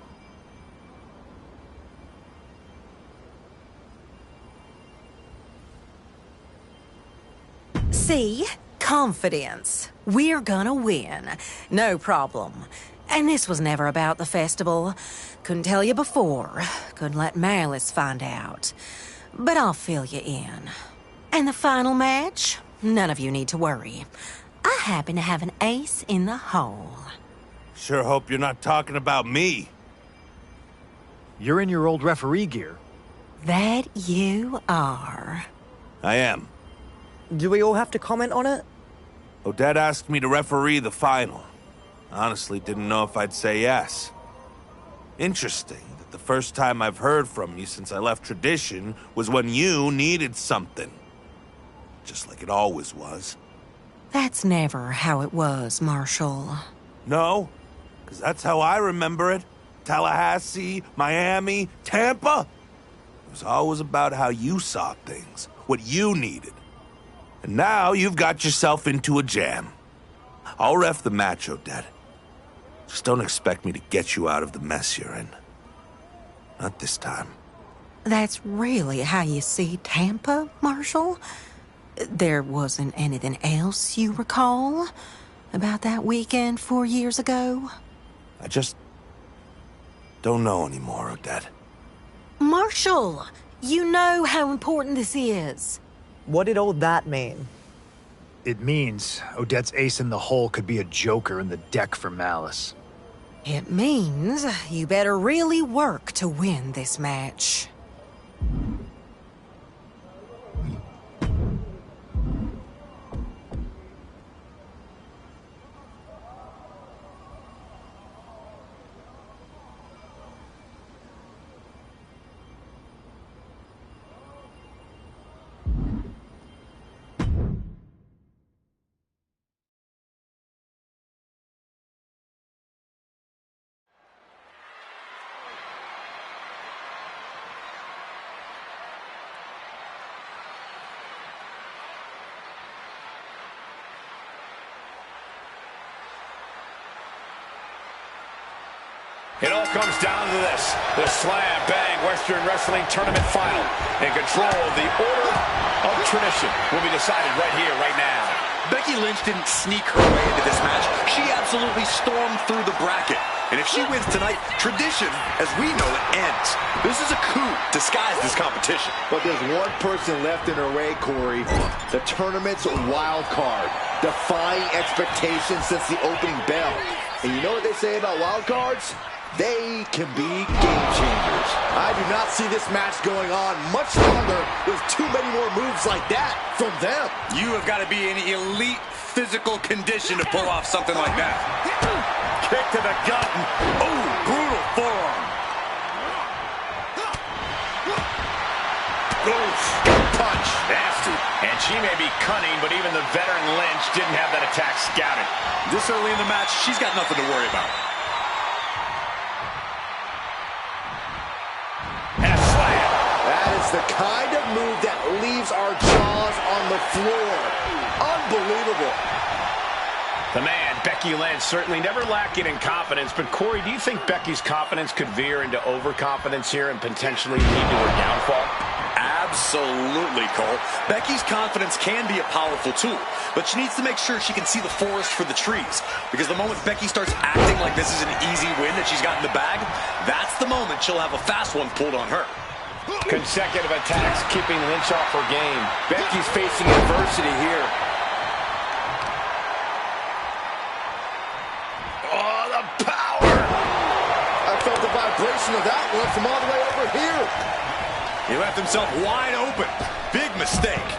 See? Confidence. We're gonna win. No problem. And this was never about the festival. Couldn't tell you before. Couldn't let Malice find out. But I'll fill you in. And the final match? None of you need to worry. I happen to have an ace in the hole. Sure hope you're not talking about me. You're in your old referee gear. That you are. I am. Do we all have to comment on it? Odette asked me to referee the final. Honestly, didn't know if I'd say yes. Interesting that the first time I've heard from you since I left Tradition was when you needed something. Just like it always was. That's never how it was, Marshall. No, because that's how I remember it. Tallahassee, Miami, Tampa. It was always about how you saw things, what you needed. And now you've got yourself into a jam. I'll ref the match, Odette. Just don't expect me to get you out of the mess you're in. Not this time. That's really how you see Tampa, Marshall? There wasn't anything else you recall about that weekend 4 years ago? I just don't know anymore, Odette. Marshall, you know how important this is. What did all that mean? It means Odette's ace in the hole could be a joker in the deck for Malice. It means you better really work to win this match. It all comes down to this, the Slam Bang Western Wrestling Tournament Final. In control of the Order of Tradition will be decided right here, right now. Becky Lynch didn't sneak her way into this match. She absolutely stormed through the bracket. And if she wins tonight, Tradition, as we know it, ends. This is a coup disguised as competition. But there's one person left in her way, Corey. The tournament's wild card. Defying expectations since the opening bell. And you know what they say about wild cards? They can be game changers. I do not see this match going on much longer with too many more moves like that from them. You have got to be in elite physical condition to pull off something like that. Kick to the gut. Oh, brutal forearm. Oof, punch, nasty. And she may be cunning, but even the veteran Lynch didn't have that attack scouted. This early in the match, she's got nothing to worry about. The kind of move that leaves our jaws on the floor. Unbelievable. The man, Becky Lynch, certainly never lacking in confidence. But, Corey, do you think Becky's confidence could veer into overconfidence here and potentially lead to her downfall? Absolutely, Cole. Becky's confidence can be a powerful tool, but she needs to make sure she can see the forest for the trees. Because the moment Becky starts acting like this is an easy win that she's got in the bag, that's the moment she'll have a fast one pulled on her. Consecutive attacks keeping Lynch off her game. Becky's facing adversity here. Oh, the power! I felt the vibration of that one from all the way over here. He left himself wide open. Big mistake.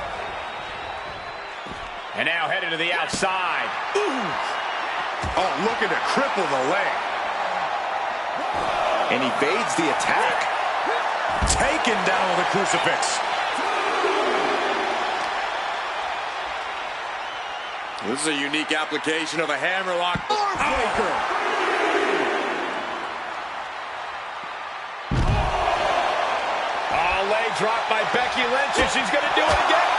And now headed to the outside. Ooh. Oh, looking to cripple the leg. And evades the attack. Taken down with a crucifix. This is a unique application of a hammerlock. Breaker. Oh, leg drop by Becky Lynch, and she's going to do it again.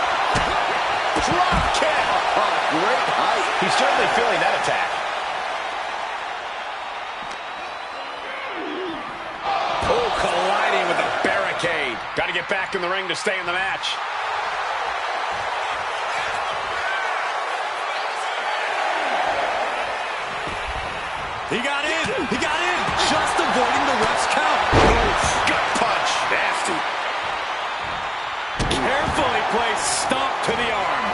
Drop kick. Oh, great height. He's certainly feeling that attack. Oh, colliding with the barricade. Got to get back in the ring to stay in the match. He got in. He got in. Just avoiding the ref's count. Gut punch. Nasty. Carefully placed stomp to the arm.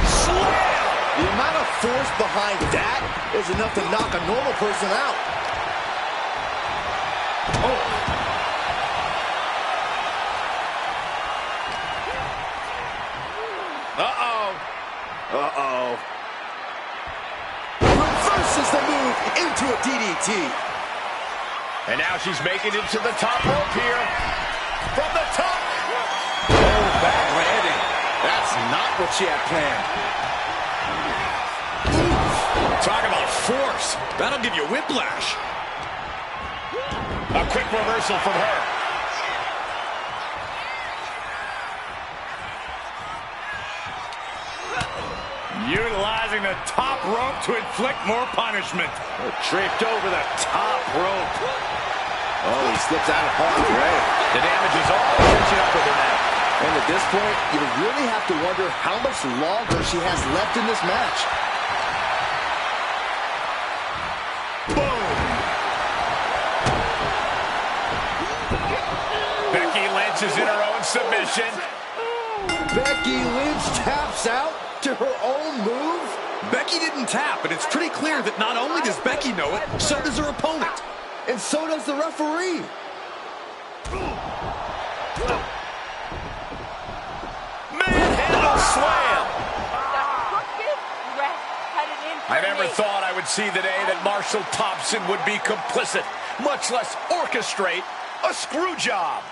Slam! The amount of force behind that is enough to knock a normal person out. Oh. Uh-oh. Reverses the move into a DDT. And now she's making it to the top rope here. From the top. Oh, bad landing. That's not what she had planned. Talk about force. That'll give you whiplash. A quick reversal from her. Utilizing the top rope to inflict more punishment. Tripped over the top rope. Oh, he slips out of harm's way. The damage is all catching up with her now. And at this point, you really have to wonder how much longer she has left in this match. Boom! Becky Lynch is in her own submission. Becky Lynch taps out to her own move. Becky didn't tap, but it's pretty clear that not only does Becky know it, so does her opponent. And so does the referee. Manhandle slam. I never thought I would see the day that Marshall Thompson would be complicit, much less orchestrate a screw job.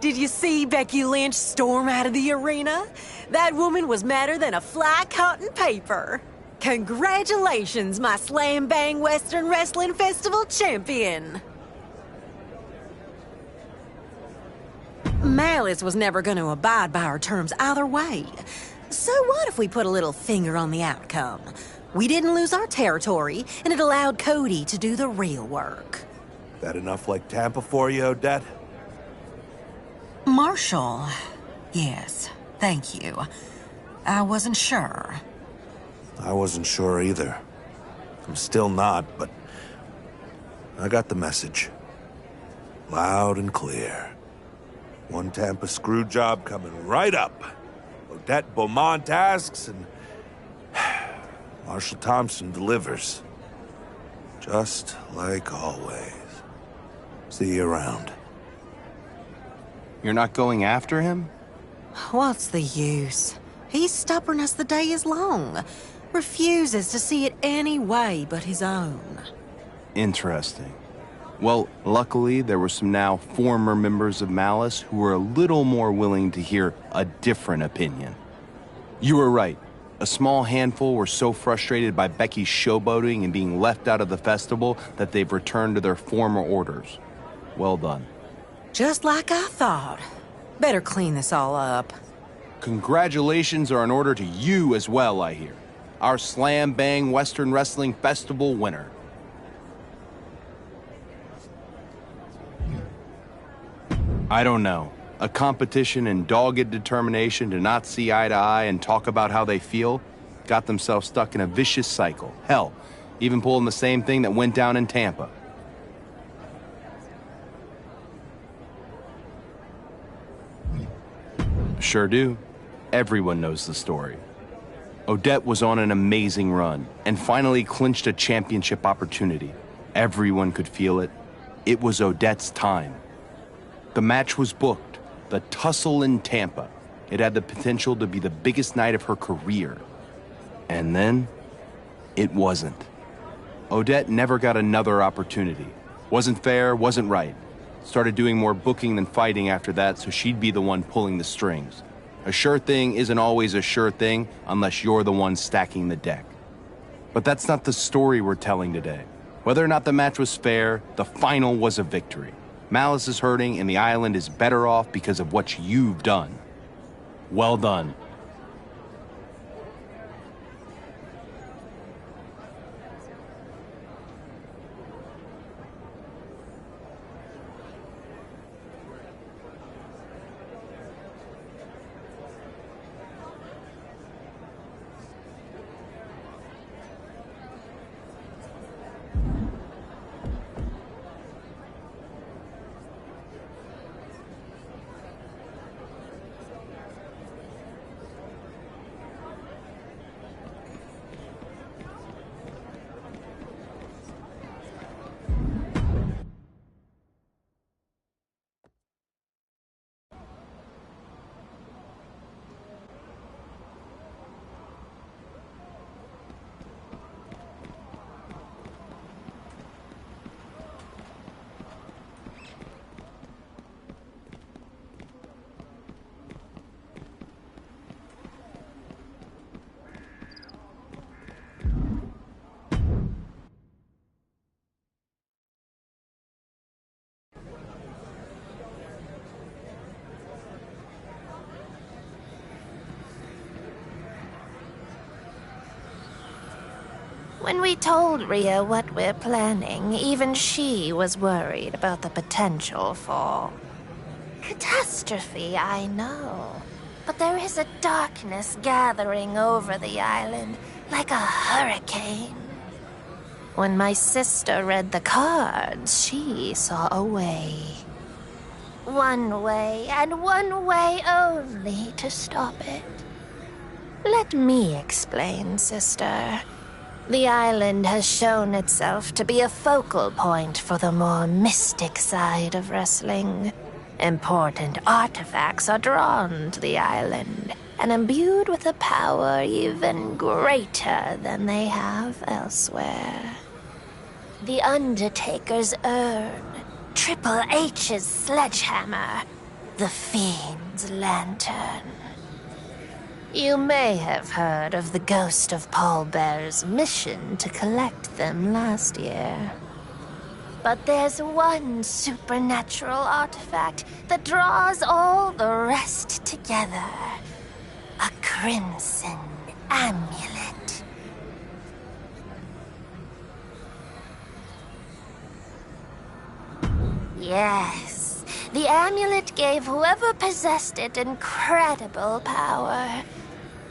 Did you see Becky Lynch storm out of the arena? That woman was madder than a fly caught in paper. Congratulations, my Slam Bang Western Wrestling Festival champion. Malice was never going to abide by our terms either way. So what if we put a little finger on the outcome? We didn't lose our territory, and it allowed Cody to do the real work. That enough like Tampa for you, Odette? Marshall, yes, thank you. I wasn't sure. I wasn't sure either. I'm still not, but I got the message. Loud and clear. One Tampa screw job coming right up. Odette Beaumont asks, and Marshall Thompson delivers. Just like always. See you around. You're not going after him? What's the use? He's stubborn as the day is long. Refuses to see it any way but his own. Interesting. Well, luckily, there were some now former members of Malice who were a little more willing to hear a different opinion. You were right. A small handful were so frustrated by Becky's showboating and being left out of the festival that they've returned to their former orders. Well done. Just like I thought. Better clean this all up. Congratulations are in order to you as well, I hear. Our Slam Bang Western Wrestling Festival winner. I don't know. A competition and dogged determination to not see eye to eye and talk about how they feel got themselves stuck in a vicious cycle. Hell, even pulling the same thing that went down in Tampa. Sure do. Everyone knows the story. Odette was on an amazing run and finally clinched a championship opportunity. Everyone could feel it. It was Odette's time. The match was booked. The tussle in Tampa. It had the potential to be the biggest night of her career. And then, it wasn't. Odette never got another opportunity. Wasn't fair, wasn't right. Started doing more booking than fighting after that, so she'd be the one pulling the strings. A sure thing isn't always a sure thing unless you're the one stacking the deck. But that's not the story we're telling today. Whether or not the match was fair, the final was a victory. Malice is hurting, and the island is better off because of what you've done. Well done. When we told Rhea what we're planning, even she was worried about the potential for catastrophe, I know. But there is a darkness gathering over the island, like a hurricane. When my sister read the cards, she saw a way. One way, and one way only to stop it. Let me explain, sister. The island has shown itself to be a focal point for the more mystic side of wrestling. Important artifacts are drawn to the island and imbued with a power even greater than they have elsewhere. The Undertaker's urn, Triple H's sledgehammer, the Fiend's lantern. You may have heard of the ghost of Paul Bear's mission to collect them last year. But there's one supernatural artifact that draws all the rest together. A crimson amulet. Yes, the amulet gave whoever possessed it incredible power.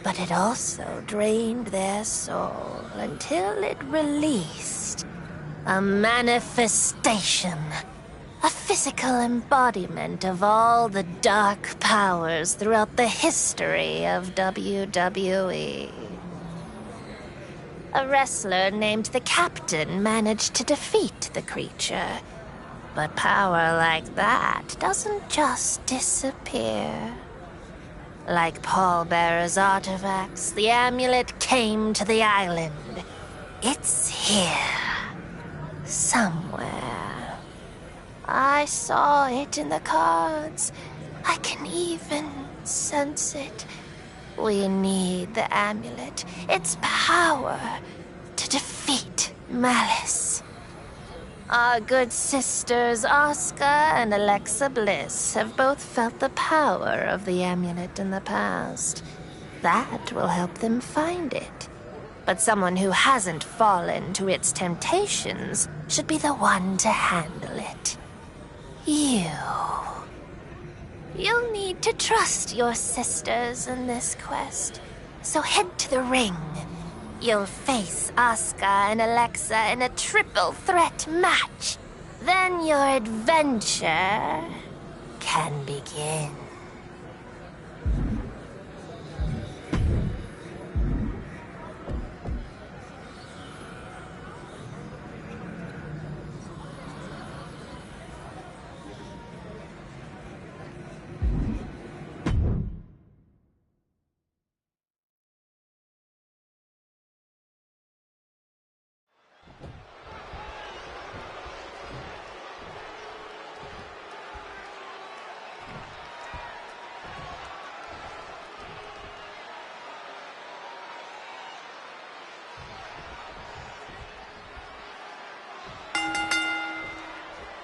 But it also drained their soul until it released a manifestation, a physical embodiment of all the dark powers throughout the history of WWE. A wrestler named the Captain managed to defeat the creature, but power like that doesn't just disappear. Like Paul Bearer's artifacts, the amulet came to the island. It's here. Somewhere. I saw it in the cards. I can even sense it. We need the amulet, its power, to defeat Malice. Our good sisters Asuka and Alexa Bliss have both felt the power of the amulet in the past. That will help them find it. But someone who hasn't fallen to its temptations should be the one to handle it. You. You'll need to trust your sisters in this quest. So head to the ring. You'll face Asuka and Alexa in a triple threat match. Then your adventure can begin.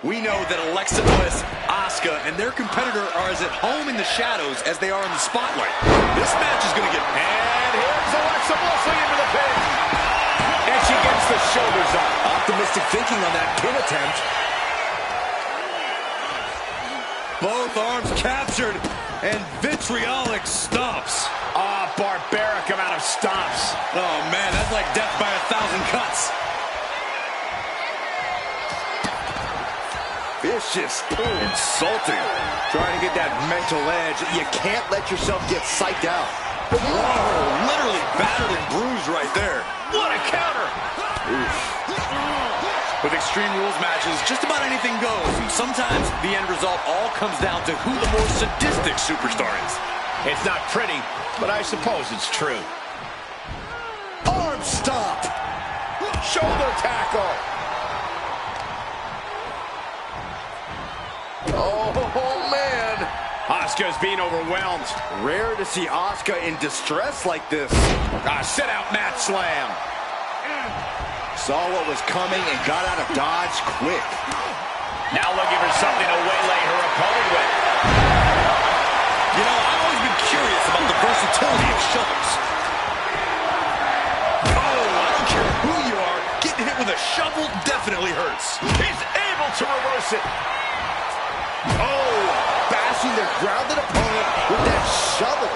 We know that Alexa Bliss, Asuka, and their competitor are as at home in the shadows as they are in the spotlight. This match is going to get... And here's Alexa Bliss into the pin. And she gets the shoulders up. Optimistic thinking on that pin attempt. Both arms captured, and vitriolic stomps. Ah, barbaric amount of stomps. Oh, man, that's like death by 1,000 cuts. Vicious, insulting. Trying to get that mental edge. You can't let yourself get psyched out. Whoa, literally battered and bruised right there. What a counter! With Extreme Rules matches, just about anything goes. And sometimes the end result all comes down to who the more sadistic superstar is. It's not pretty, but I suppose it's true. Arm stomp. Shoulder tackle. Oh, man. Asuka's being overwhelmed. Rare to see Asuka in distress like this. Sit-out mat slam. Saw what was coming and got out of dodge quick. Now looking for something to waylay her opponent with. You know, I've always been curious about the versatility of shovels. Oh, I don't care who you are. Getting hit with a shovel definitely hurts. He's able to reverse it. Oh, bashing their grounded opponent with that shovel.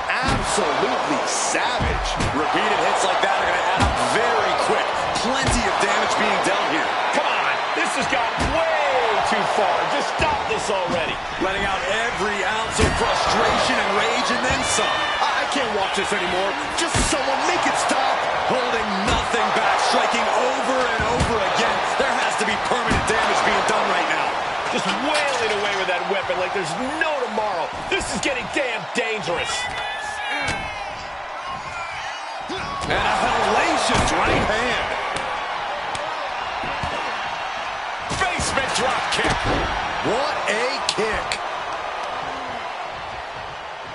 Absolutely savage. Repeated hits like that are going to add up very quick. Plenty of damage being done here. Come on, this has gone way too far. Just stop this already. Letting out every ounce of frustration and rage and then some. I can't watch this anymore. Just someone make it stop. Holding nothing back, striking over and over again. There has to be permanent damage being done right now. Just wailing away with that weapon like there's no tomorrow. This is getting damn dangerous. And a hellacious right hand. Basement drop kick. What a kick.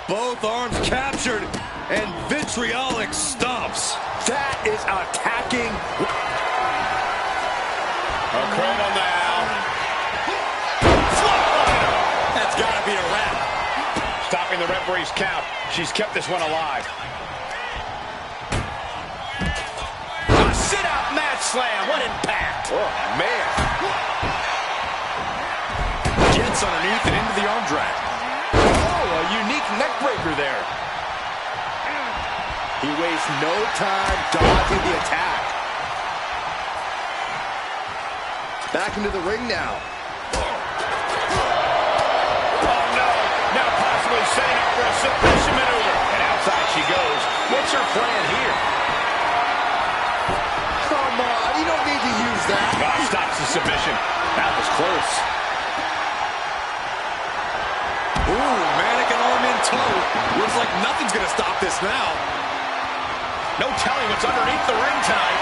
Both arms captured, and vitriolic stomps. That is attacking. A cradle now. That's got to be a wrap. Stopping the referee's count. She's kept this one alive. A sit-out mat slam. What impact. Oh, man. Gets underneath and into the arm drag. Oh, a unique neck breaker there. He wastes no time dodging the attack. Back into the ring now. Setting up for a submission maneuver. And outside she goes. What's her plan here? Come on, you don't need to use that. Stops the submission. That was close. Ooh, mannequin arm in tow. Looks like nothing's going to stop this now. No telling what's underneath the ring tonight.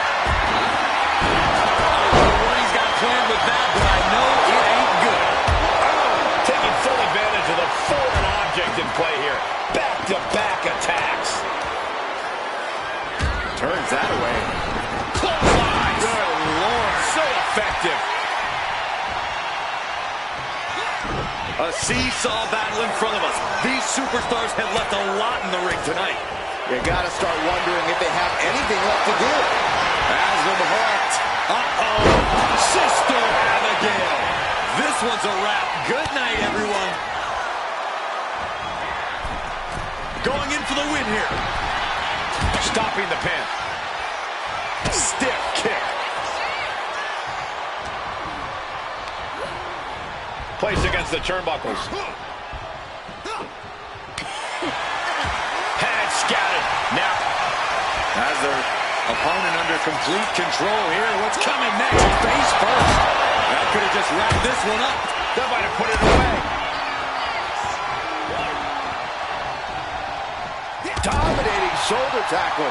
I don't know what he's got planned with that, but I know it ain't good. Taking full advantage of the foreign object in play here. Back-to-back attacks. effective. A seesaw battle in front of us. These superstars have left a lot in the ring tonight. You gotta start wondering if they have anything left to give. As them hooked. Uh-oh. Sister Abigail. This one's a wrap. Good night, everyone. Going in for the win here. Stopping the pin. Stiff kick. Placed against the turnbuckles. Had scouted. Now has their opponent under complete control here. What's coming next? Face first. That could have just wrapped this one up. That might have put it away. Dominating shoulder tackle.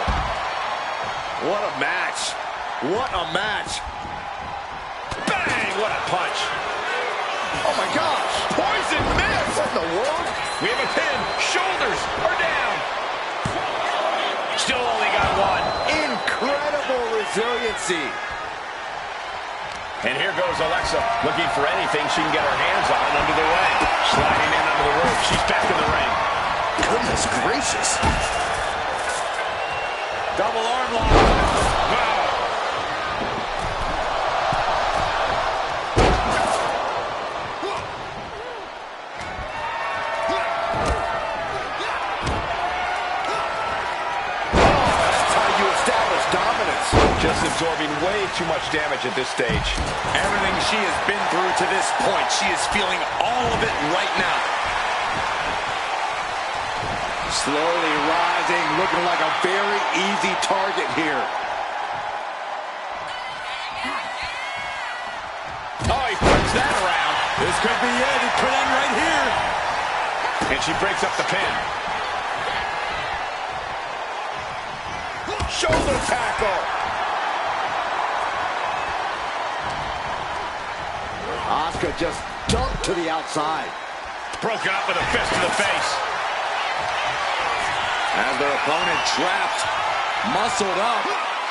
What a match. What a match. Bang! What a punch. Oh my gosh. Poison miss. What in the world? We have a pin. Shoulders are down. Still only got one. Incredible resiliency. And here goes Alexa, looking for anything she can get her hands on under the way. Sliding in under the rope. She's back in the ring. Goodness gracious. Double arm lock. Wow. Just absorbing way too much damage at this stage. Everything she has been through to this point, she is feeling all of it right now. Slowly rising, looking like a very easy target here. Oh, he flips that around. This could be it. It could end right here. And she breaks up the pin. Shoulder tackle. Asuka just dumped to the outside. Broken up with a fist to the face. As their opponent trapped, muscled up.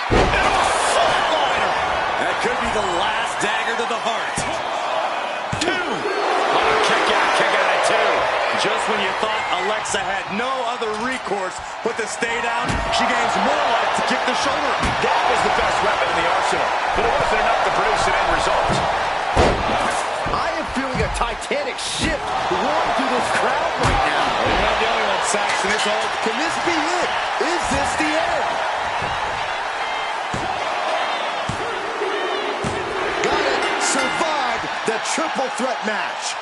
Flatliner. That could be the last dagger to the heart. Two. Oh, kick out at two. Just when you thought Alexa had no other recourse but to stay down, she gains more life to kick the shoulder. That was the best weapon in the arsenal, but it wasn't enough to produce an end result. I am feeling a titanic shift rolling through this crowd right now. You're not the only one, Saxon. It's all. Can this be it? Is this the end? Got it. Survived the triple threat match.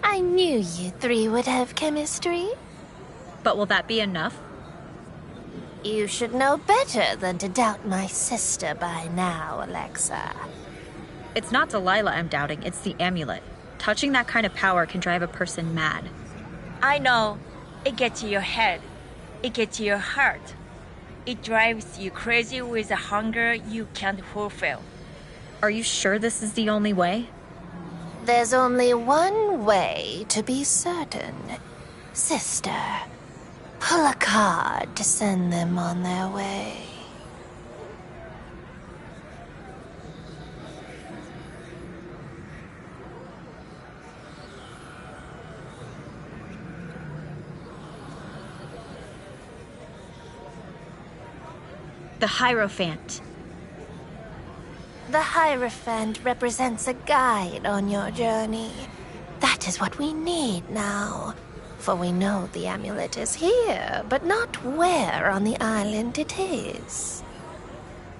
I knew you three would have chemistry. But will that be enough? You should know better than to doubt my sister by now, Alexa. It's not Delilah I'm doubting, it's the amulet. Touching that kind of power can drive a person mad. I know. It gets to your head. It gets to your heart. It drives you crazy with a hunger you can't fulfill. Are you sure this is the only way? There's only one way to be certain. Sister, pull a card to send them on their way. The Hierophant. The Hierophant represents a guide on your journey. That is what we need now. For we know the amulet is here, but not where on the island it is.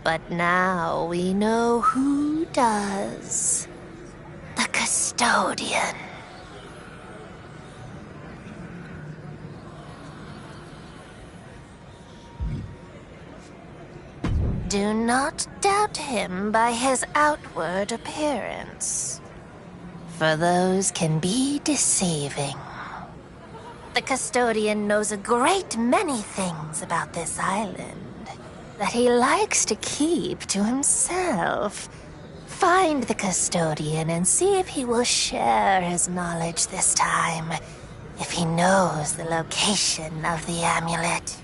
But now we know who does. The custodian. Do not doubt him by his outward appearance, for those can be deceiving. The custodian knows a great many things about this island that he likes to keep to himself. Find the custodian and see if he will share his knowledge this time, if he knows the location of the amulet.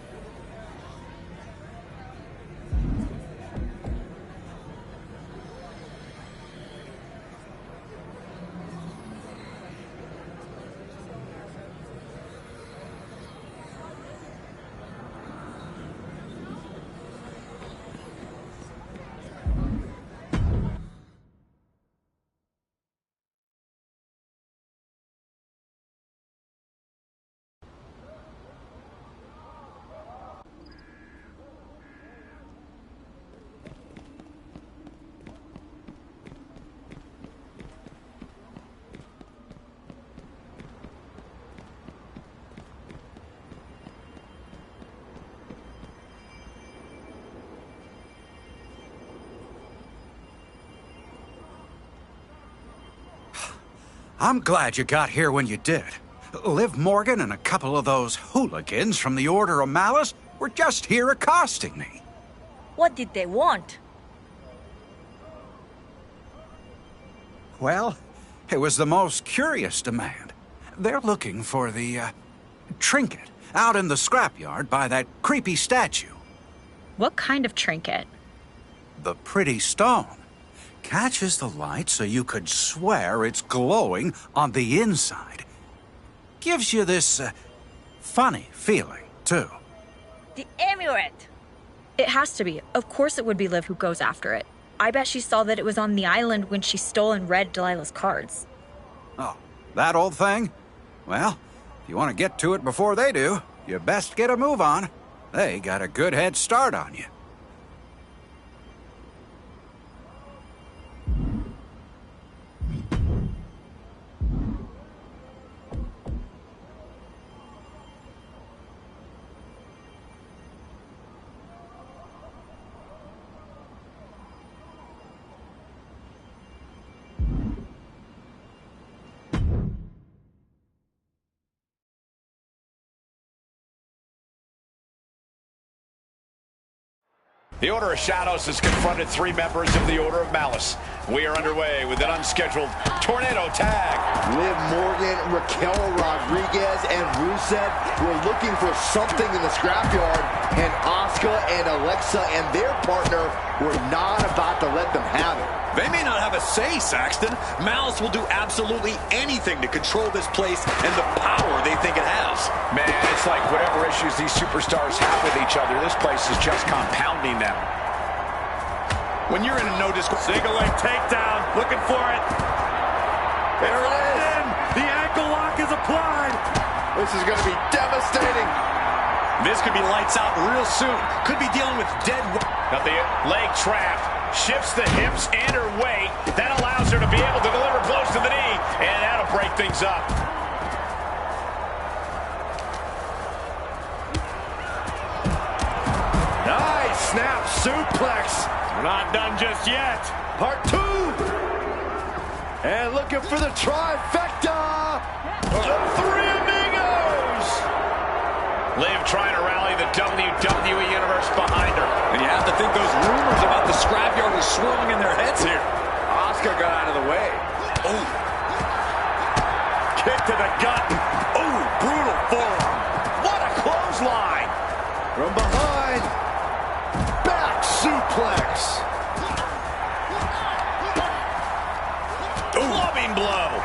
I'm glad you got here when you did. Liv Morgan and a couple of those hooligans from the Order of Malice were just here accosting me. What did they want? Well, it was the most curious demand. They're looking for the, trinket out in the scrapyard by that creepy statue. What kind of trinket? The pretty stone. Catches the light so you could swear it's glowing on the inside. Gives you this, funny feeling, too. The amulet! It has to be. Of course it would be Liv who goes after it. I bet she saw that it was on the island when she stole and read Delilah's cards. Oh, that old thing? Well, if you want to get to it before they do, you best get a move on. They got a good head start on you. The Order of Shadows has confronted 3 members of the Order of Malice. We are underway with an unscheduled tornado tag. Liv Morgan, Raquel Rodriguez, and Rusev were looking for something in the scrapyard, and Asuka and Alexa and their partner were not about to let them have it. They may not have a say, Saxton. Malice will do absolutely anything to control this place and the power they think it has. Man, it's like whatever issues these superstars have with each other, this place is just compounding them. When you're in a no-disc... Single leg takedown, looking for it. There it is. The ankle lock is applied. This is going to be devastating. This could be lights out real soon. Could be dealing with dead... Got the leg trapped. Shifts the hips and her weight. That allows her to be able to deliver blows to the knee, and that'll break things up. Nice snap suplex. We're not done just yet. Part 2. And looking for the trifecta. The 3 amigos. Liv trying to rally the WWE Universe behind her. And you have to think those rumors about the scrapyard are swirling in their heads here. Asuka got out of the way. Oh. Kick to the gut. Oh, brutal forearm. What a clothesline. From behind. Back suplex. Clubbing blow.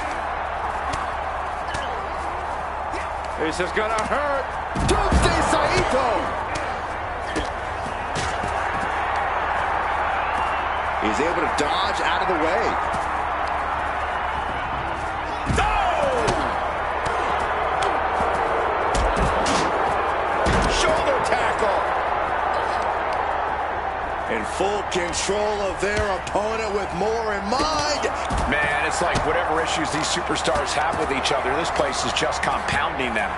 This is gonna hurt. Doomsday Saito. He's able to dodge out of the way. Oh! Shoulder tackle. And full control of their opponent with more in mind. Man, it's like whatever issues these superstars have with each other, this place is just compounding them.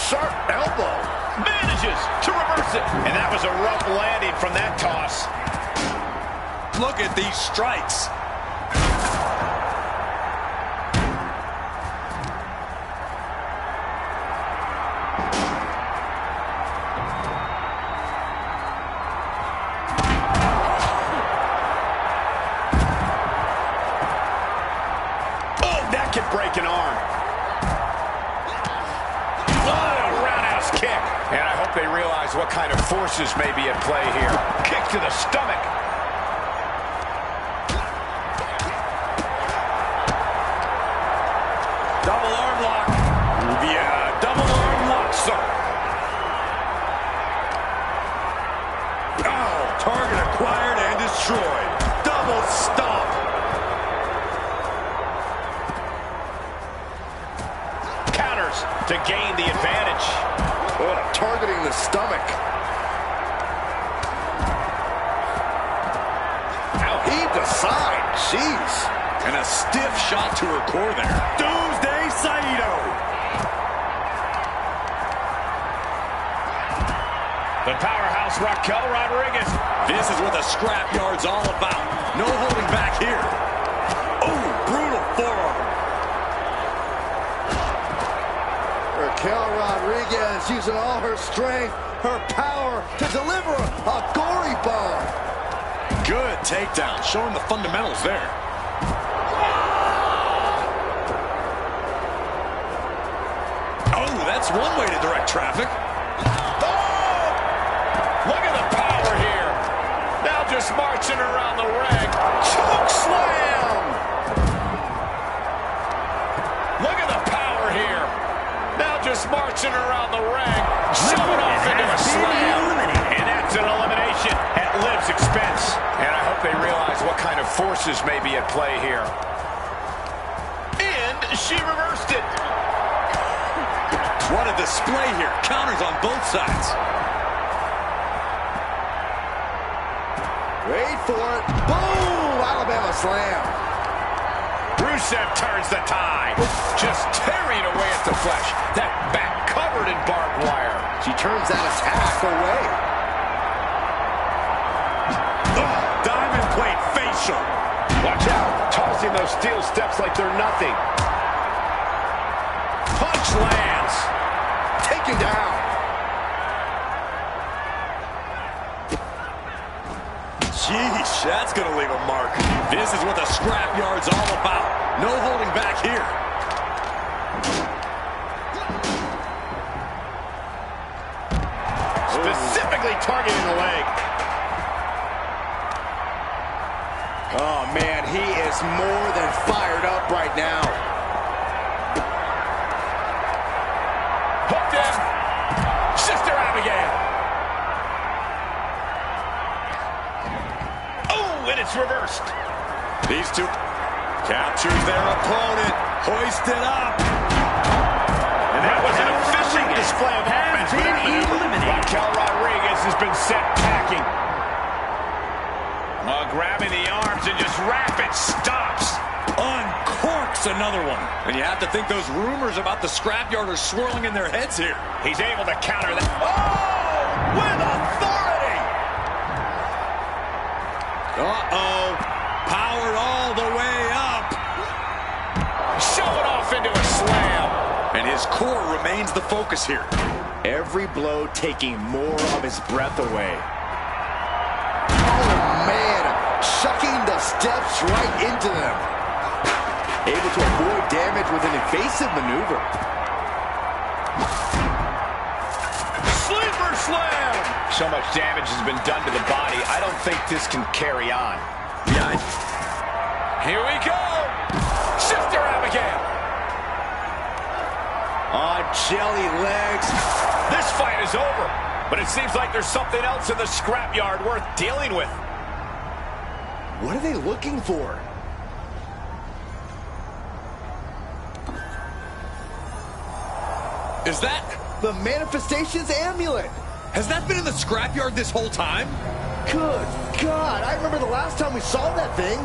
Sharp elbow. Manages to reverse it. And that was a rough landing from that toss. Look at these strikes. Oh, that could break an arm. Kick. And I hope they realize what kind of forces may be at play here. Kick to the stomach. Double arm lock. Yeah, double arm lock, sir. Oh, target acquired and destroyed. Double stomp. Counters to gain the advantage. Oh, targeting the stomach. Now heaved aside. Jeez. And a stiff shot to her core there. Doomsday Saito. The powerhouse Raquel Rodriguez. This is what the scrapyard's all about. No holding back here. Oh, brutal forearm. Raquel Rodriguez using all her strength, her power to deliver a gory bomb. Good takedown, showing the fundamentals there. Oh, that's one way to direct traffic. Oh! Look at the power here. Now just marching around the ring. Choke slam! Look at the power here. Now just marching around the ring, shoving off into a slam. And that's an elimination at Liv's expense. And I hope they realize what kind of forces may be at play here. And she reversed it. What a display here. Counters on both sides. Wait for it. Boom! Alabama slam. Rusev turns the tide, just tearing away at the flesh. That back covered in barbed wire. She turns that attack away. Oh, diamond plate facial. Watch out, tossing those steel steps like they're nothing. Punch lands. Taken down. Sheesh, that's going to leave a mark. This is what the scrapyard's all about. No holding back here. Specifically targeting the leg. Oh, man, he is more than fired up right now. Hooked in. Sister Abigail. Oh, and it's reversed. These two captures their opponent. Hoisted up. And that was an efficient display of offense with that maneuver. Raquel Rodriguez has been sent packing. Grabbing the arms and just rapid stops. Uncorks another one. And you have to think those rumors about the scrapyard are swirling in their heads here. He's able to counter that. Oh! With authority! Uh-oh. Powered all the way up. Showing off into a slam. And his core remains the focus here. Every blow taking more of his breath away. Oh, man. Chucking the steps right into them. Able to avoid damage with an evasive maneuver. Sleeper slam! So much damage has been done to the body. I don't think this can carry on. Yeah. Here we go! Sister Abigail! On jelly legs. This fight is over, but it seems like there's something else in the scrapyard worth dealing with. What are they looking for? Is that... the Manifestations Amulet? Has that been in the scrapyard this whole time? Good God, I remember the last time we saw that thing.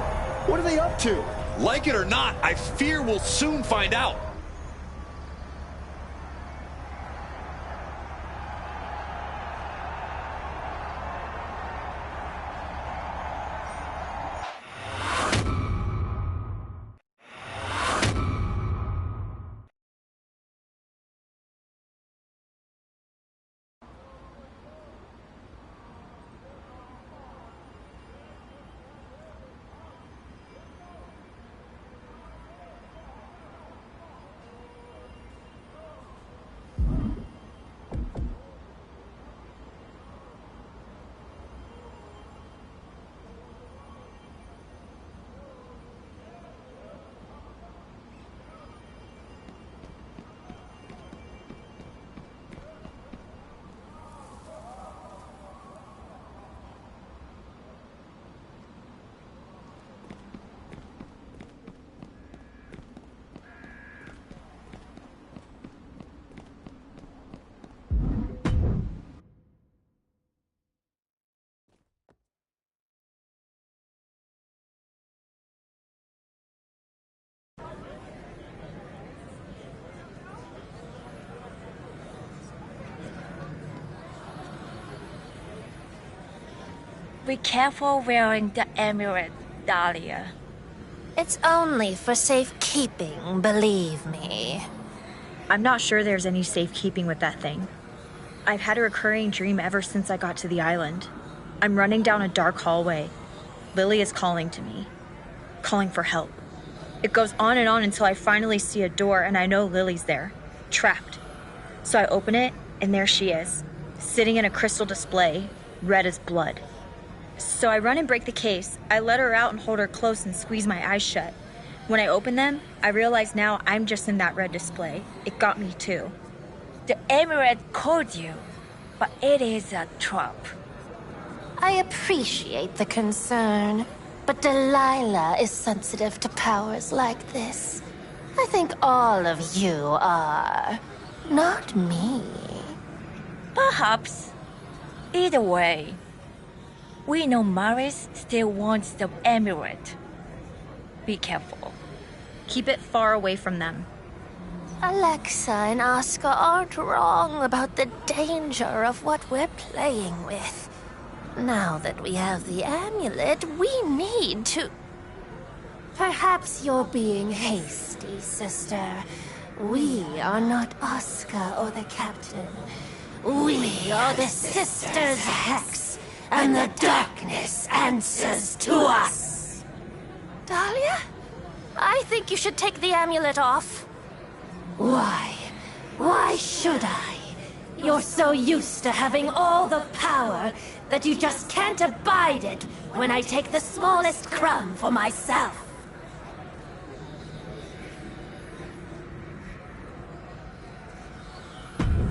What are they up to? Like it or not, I fear we'll soon find out. Be careful wearing the amulet, Dahlia. It's only for safekeeping, believe me. I'm not sure there's any safekeeping with that thing. I've had a recurring dream ever since I got to the island. I'm running down a dark hallway. Lily is calling to me, calling for help. It goes on and on until I finally see a door and I know Lily's there, trapped. So I open it and there she is, sitting in a crystal display, red as blood. So I run and break the case. I let her out and hold her close and squeeze my eyes shut. When I open them, I realize now I'm just in that red display. It got me too. The amulet called you, but it is a trap. I appreciate the concern, but Delilah is sensitive to powers like this. I think all of you are, not me. Perhaps. Either way, we know Malice still wants the amulet. Be careful. Keep it far away from them. Alexa and Oscar aren't wrong about the danger of what we're playing with. Now that we have the amulet, we need to... Perhaps you're being hasty, sister. We are not Oscar or the Captain. We are the Sisters Hex, and the darkness answers to us. Dahlia? I think you should take the amulet off. Why? Why should I? You're so used to having all the power that you just can't abide it when I take the smallest crumb for myself.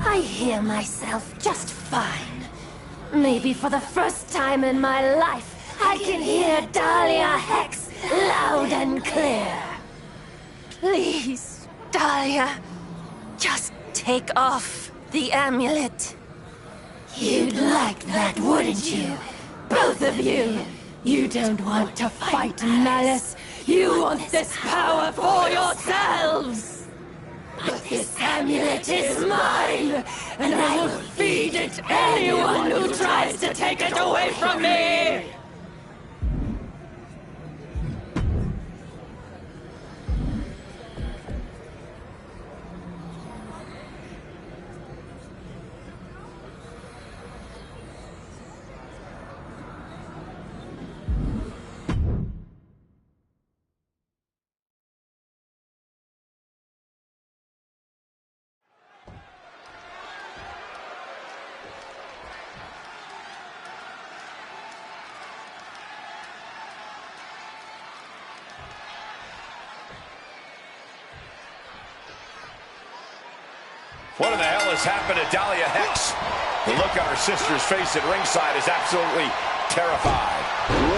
I hear myself just fine. Maybe for the first time in my life, I can hear Dahlia Hex loud and clear. Please, Dahlia, just take off the amulet. You'd like that, wouldn't you? Both of you. You don't want to fight Malice. You want this power for yourselves. But this amulet is mine, and I will feed it anyone who tries to take it away from me! What in the hell has happened to Dahlia Hex? The look on her sister's face at ringside is absolutely terrified.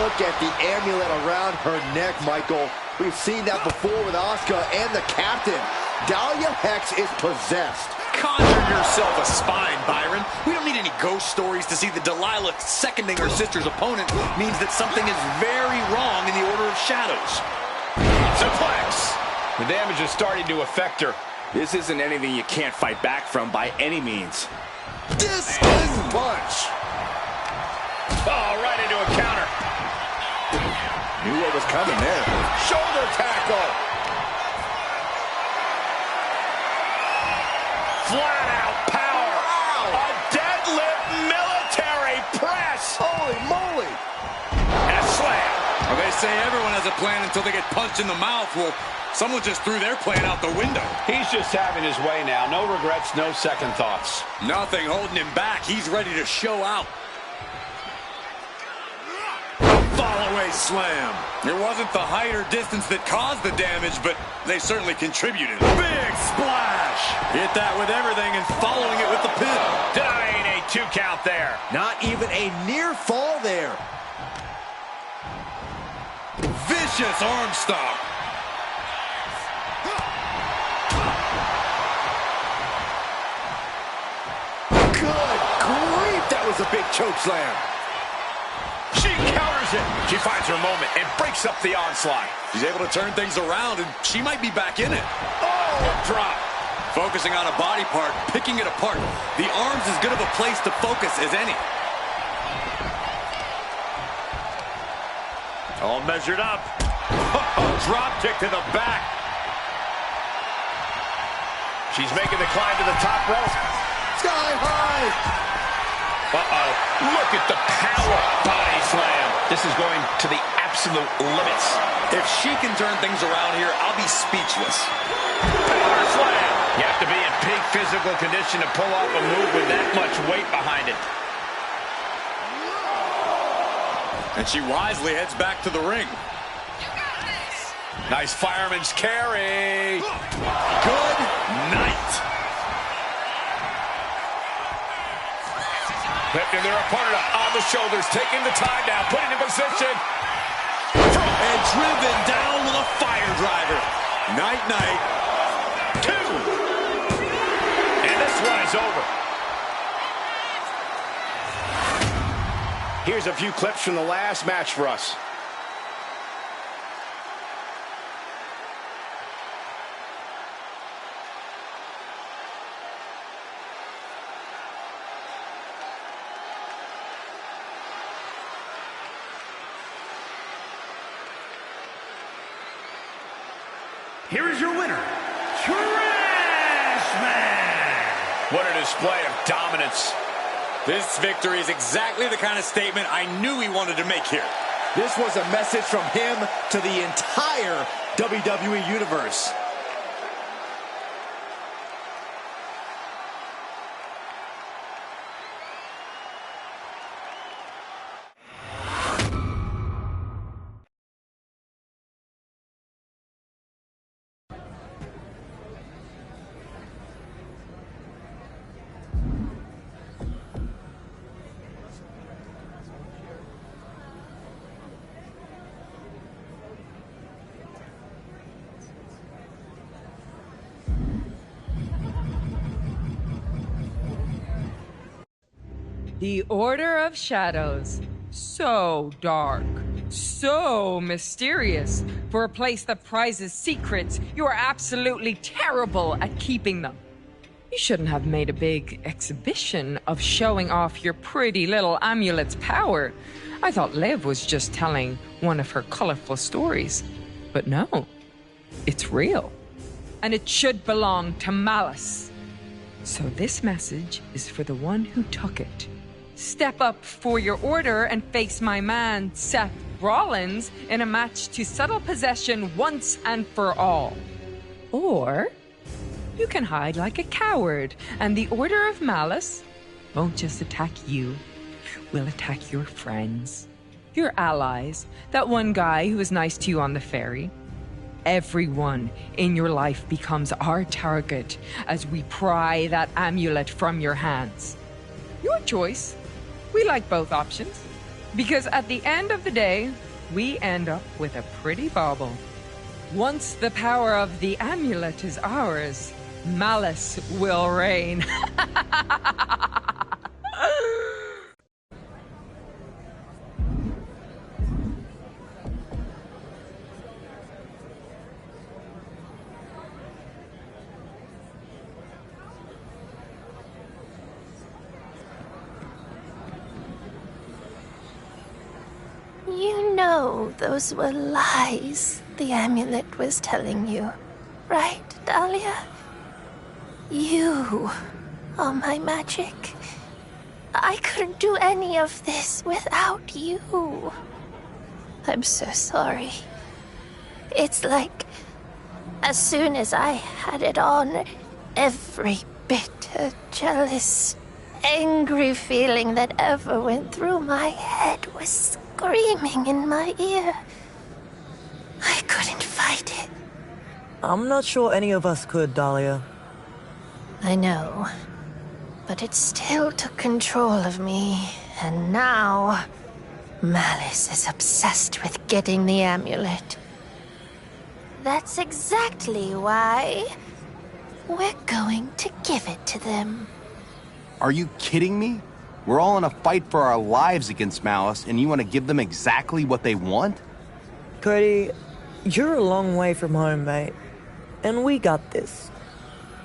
Look at the amulet around her neck, Michael. We've seen that before with Asuka and the Captain. Dahlia Hex is possessed. Conjure yourself a spine, Byron. We don't need any ghost stories to see that Delilah seconding her sister's opponent means that something is very wrong in the Order of Shadows. Suplex! The damage is starting to affect her. This isn't anything you can't fight back from by any means. Discus punch. Oh, right into a counter. Knew what was coming there. Shoulder tackle. Flat out power. Wow. A deadlift military press. Holy moly. And a slam. Well, they say everyone has a plan until they get punched in the mouth. Well, someone just threw their plan out the window. He's just having his way now. No regrets, no second thoughts. Nothing holding him back. He's ready to show out. Fall-away slam. It wasn't the height or distance that caused the damage, but they certainly contributed. Big splash. Hit that with everything and following it with the pin. Denying a 2 count there. Not even a near fall there. Vicious arm stomp. Good grief, that was a big choke slam. She counters it. She finds her moment and breaks up the onslaught. She's able to turn things around, and she might be back in it. Oh, drop. Focusing on a body part, picking it apart. The arm's as good of a place to focus as any. All measured up. Drop kick to the back. She's making the climb to the top rope. Sky high. Uh-oh. Look at the power. Body slam. This is going to the absolute limits. If she can turn things around here, I'll be speechless. Power slam. You have to be in peak physical condition to pull off a move with that much weight behind it. And she wisely heads back to the ring. Nice fireman's carry. Good night. Lifting their opponent up on the shoulders, taking the time down, putting in position. And driven down with a fire driver. Night, night. 2. And this one is over. Here's a few clips from the last match for us. Here is your winner, Trash Man. What a display of dominance. This victory is exactly the kind of statement I knew he wanted to make here. This was a message from him to the entire WWE Universe. The Order of Shadows. So dark. So mysterious. For a place that prizes secrets, you are absolutely terrible at keeping them. You shouldn't have made a big exhibition of showing off your pretty little amulet's power. I thought Liv was just telling one of her colorful stories. But no, it's real. And it should belong to Malice. So this message is for the one who took it. Step up for your order and face my man, Seth Rollins, in a match to settle possession once and for all. Or you can hide like a coward, and the Order of Malice won't just attack you. We'll attack your friends, your allies, that one guy who was nice to you on the ferry. Everyone in your life becomes our target as we pry that amulet from your hands. Your choice. We like both options, because at the end of the day, we end up with a pretty bauble. Once the power of the amulet is ours, Malice will reign. You know those were lies the amulet was telling you, right, Dahlia? You are my magic. I couldn't do any of this without you. I'm so sorry. It's like, as soon as I had it on, every bitter, jealous, angry feeling that ever went through my head was screaming in my ear. I couldn't fight it. I'm not sure any of us could, Dahlia. I know. But it still took control of me, and now Malice is obsessed with getting the amulet. That's exactly why we're going to give it to them. Are you kidding me? We're all in a fight for our lives against Malice, and you want to give them exactly what they want? Cody, you're a long way from home, mate. And we got this.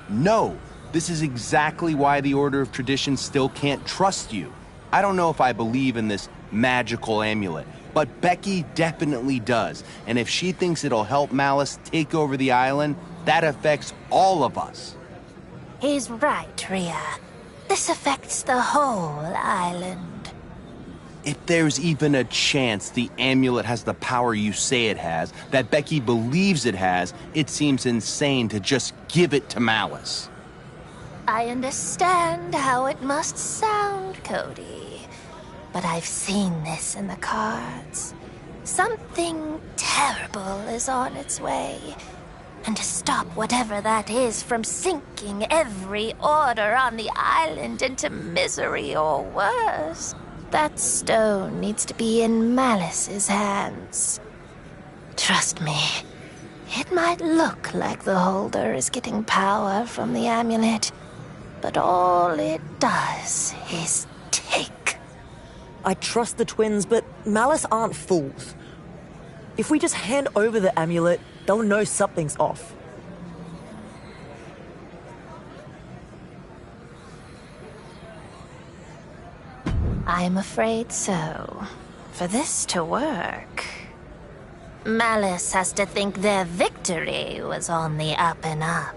No. This is exactly why the Order of Tradition still can't trust you. I don't know if I believe in this magical amulet, but Becky definitely does. And if she thinks it'll help Malice take over the island, that affects all of us. He's right, Rhea. This affects the whole island. If there's even a chance the amulet has the power you say it has, that Becky believes it has, it seems insane to just give it to Malice. I understand how it must sound, Cody. But I've seen this in the cards. Something terrible is on its way. And to stop whatever that is from sinking every order on the island into misery or worse, that stone needs to be in Malice's hands. Trust me, it might look like the holder is getting power from the amulet, but all it does is take. I trust the twins, but Malice aren't fools. If we just hand over the amulet, they'll know something's off. I'm afraid so. For this to work, Malice has to think their victory was on the up and up.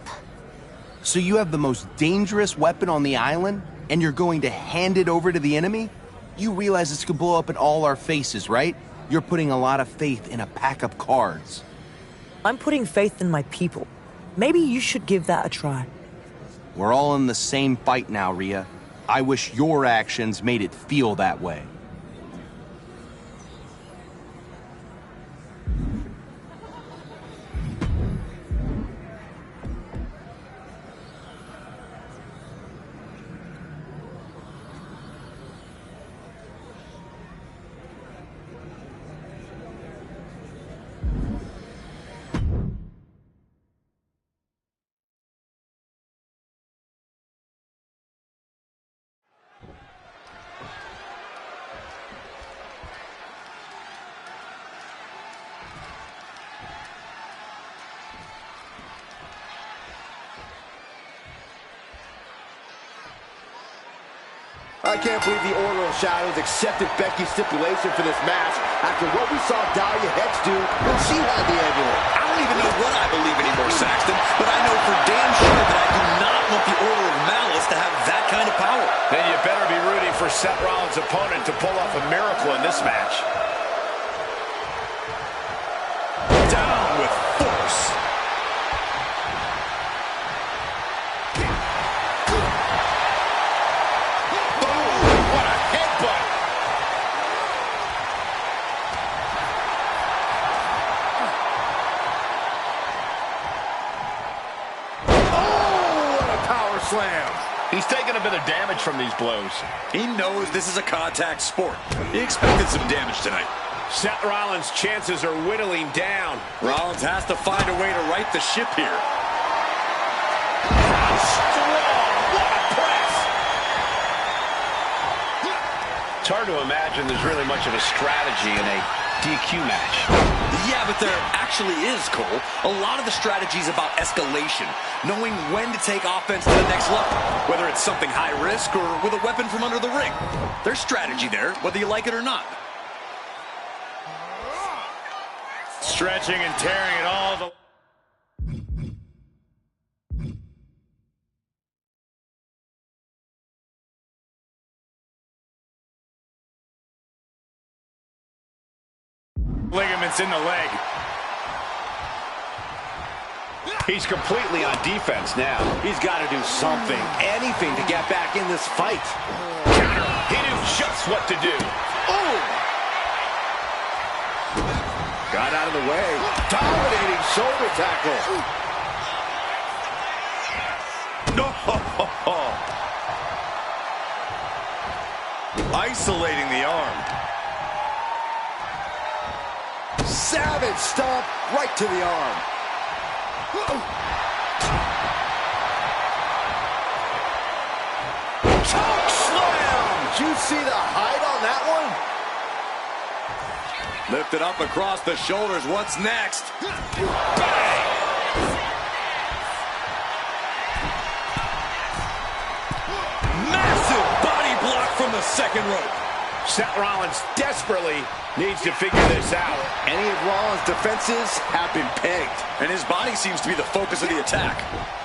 So you have the most dangerous weapon on the island, and you're going to hand it over to the enemy? You realize this could blow up in all our faces, right? You're putting a lot of faith in a pack of cards. I'm putting faith in my people. Maybe you should give that a try. We're all in the same fight now, Rhea. I wish your actions made it feel that way. I can't believe the Order of Shadows accepted Becky's stipulation for this match after what we saw Dahlia Hex do when she had the amulet. I don't even know what I believe anymore, Saxton, but I know for damn sure that I do not want the Order of Malice to have that kind of power. Then you better be rooting for Seth Rollins' opponent to pull off a miracle in this match. Down with force. Slam. He's taking a bit of damage from these blows. He knows this is a contact sport. He expected some damage tonight. Seth Rollins' chances are whittling down. Rollins has to find a way to right the ship here. hard to imagine there's really much of a strategy in a DQ match. Yeah, but there actually is, Cole. A lot of the strategy is about escalation, knowing when to take offense to the next level, whether it's something high risk or with a weapon from under the ring. There's strategy there, whether you like it or not. Stretching and tearing it all the... ligaments in the leg. He's completely on defense now. He's got to do something, anything to get back in this fight. Counter. He knew just what to do. Oh! Got out of the way. Dominating shoulder tackle. No! Isolating the arm. Savage stomp right to the arm. Choke slam! Did you see the height on that one? Lifted up across the shoulders. What's next? Massive body block from the second rope. Seth Rollins desperately needs to figure this out. Any of Rollins' defenses have been pegged. And his body seems to be the focus of the attack.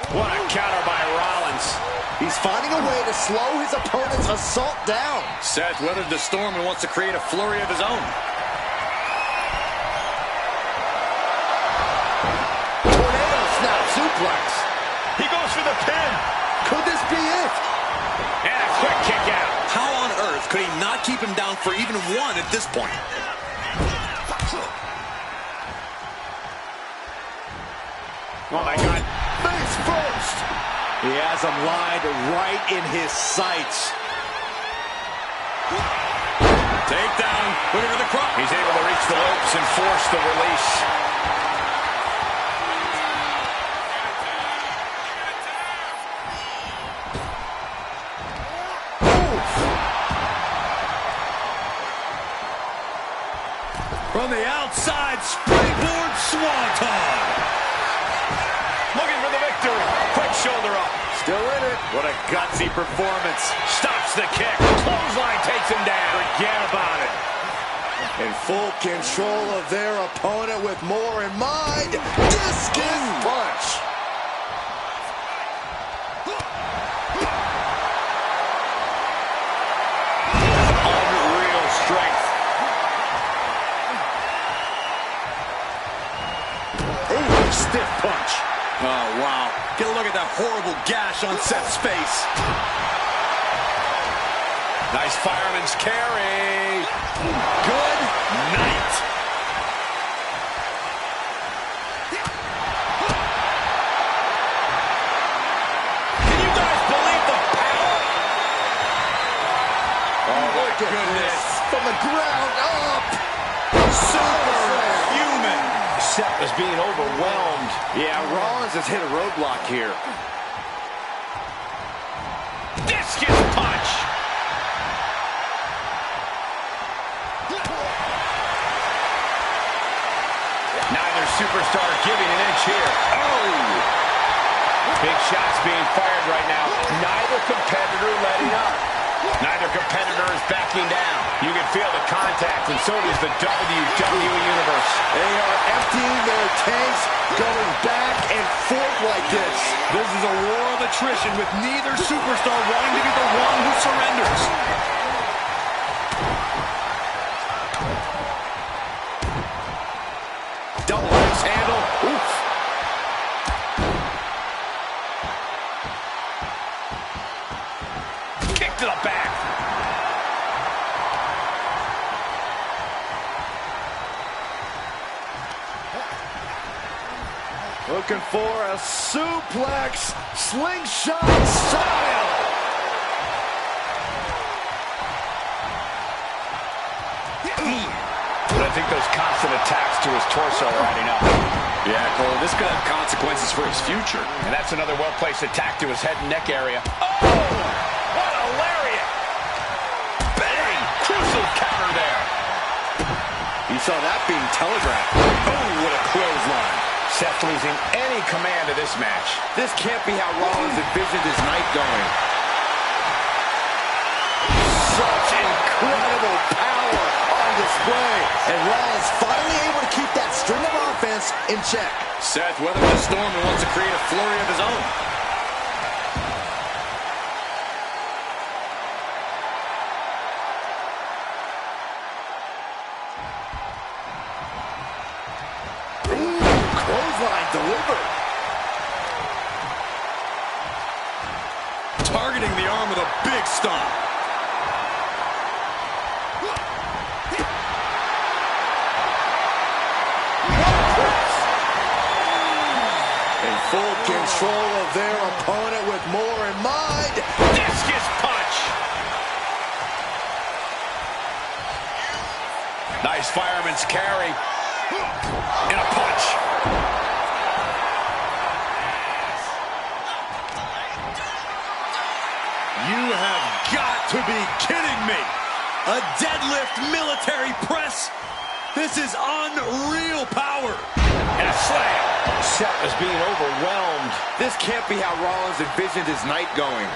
What a counter by Rollins. He's finding a way to slow his opponent's assault down. Seth weathered the storm and wants to create a flurry of his own. Tornado snap suplex. He goes for the pin. Could this be it? And a quick kick out. How on earth could he not keep him down for even one at this point? Oh, my God. Face first. He has him lined right in his sights. Takedown. Looking for the cross. He's able to reach the ropes and force the release. From the outside, springboard swanton. Looking for the victory. Quick shoulder up. Still in it. What a gutsy performance. Stops the kick. Clothesline takes him down. Forget about it. In full control of their opponent with more in mind. Discus punch. Unreal strength. Ooh, stiff punch. Oh, wow. Get a look at that horrible gash on Seth's face. Nice fireman's carry. Good night. Can you guys believe the power? Oh, my goodness. From the ground up. Superhuman. Seth is being overwhelmed. Yeah, Rollins has hit a roadblock here. Discus punch. Neither superstar giving an inch here. Oh! Big shots being fired right now. Neither competitor letting up. Neither competitor is backing down. You can feel the contact, and so does the WWE Universe. They are emptying their tanks, going back and forth like this. This is a war of attrition with neither superstar wanting to be the one who surrenders. Double axe handle. Oof. Kick to the back. Looking for a suplex. Slingshot style. But I think those constant attacks to his torso are adding up. Yeah, Cole, this could have consequences for his future. And that's another well-placed attack to his head and neck area. Oh! What a lariat! Bang! saw that being telegraphed. Oh, what a clothesline. Seth losing any command of this match. This can't be how Rollins envisioned his night going. Such incredible power on display. And Rollins finally able to keep that string of offense in check. Seth weathered the storm and wants to create a flurry of his own. Clothesline delivered. Targeting the arm with a big stomp. In full control of their opponent with more in mind. Discus punch. Nice fireman's carry. And a punch. You have got to be kidding me. A deadlift military press. This is unreal power. And a slam. Seth is being overwhelmed. This can't be how Rollins envisioned his night going.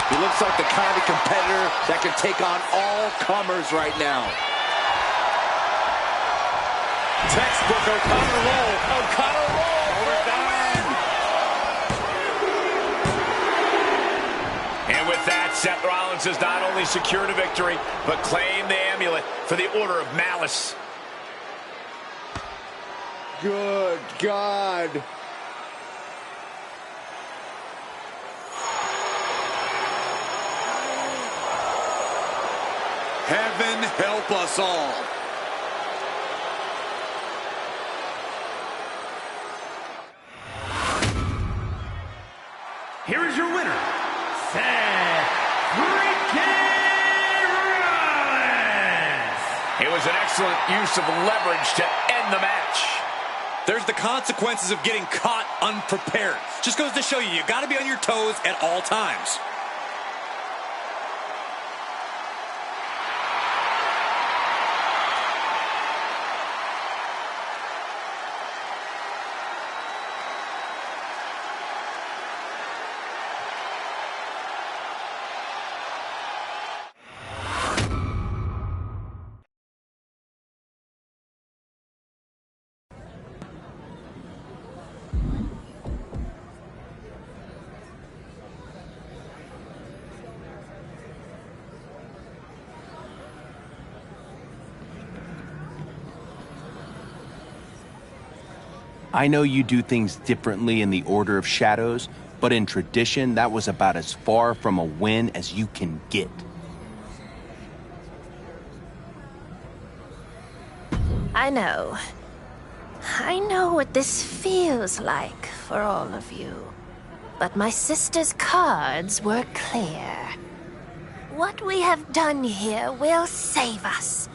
He looks like the kind of competitor that can take on all comers right now. Textbook O'Connor roll. O'Connor roll for the win. And with that, Seth Rollins has not only secured a victory, but claimed the amulet for the Order of Malice. Good God. Heaven help us all. Here is your winner, Seth freaking Rollins. It was an excellent use of leverage to end the match. There's the consequences of getting caught unprepared. Just goes to show you, you got to be on your toes at all times. I know you do things differently in the Order of Shadows, but in tradition, that was about as far from a win as you can get. I know. I know what this feels like for all of you. But my sister's cards were clear. What we have done here will save us.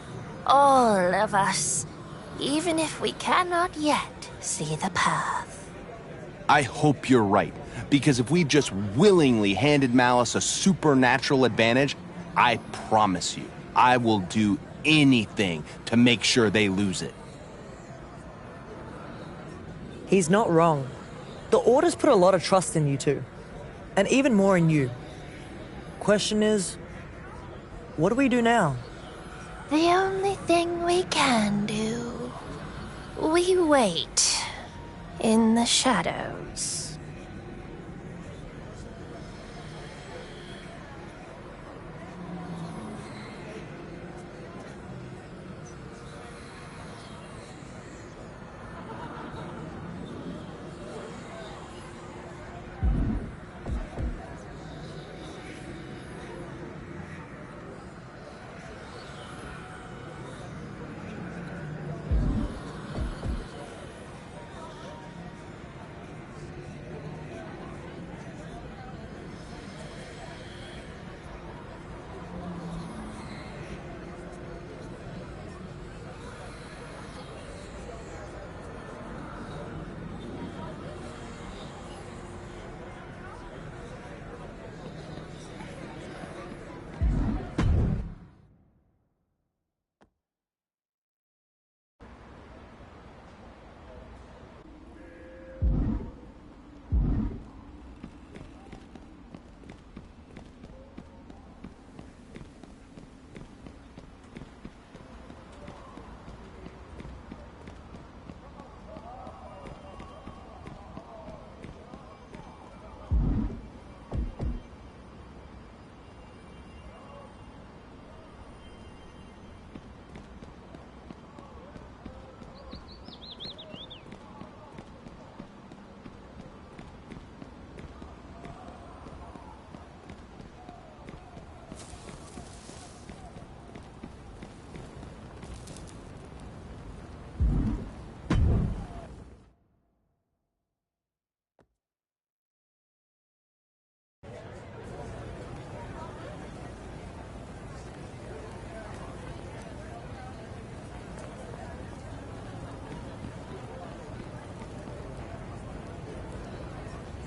All of us. Even if we cannot yet see the path. I hope you're right, because if we just willingly handed Malice a supernatural advantage, I promise you, I will do anything to make sure they lose it. He's not wrong. The Order's put a lot of trust in you two, and even more in you. Question is, what do we do now? The only thing we can do. We wait in the shadows.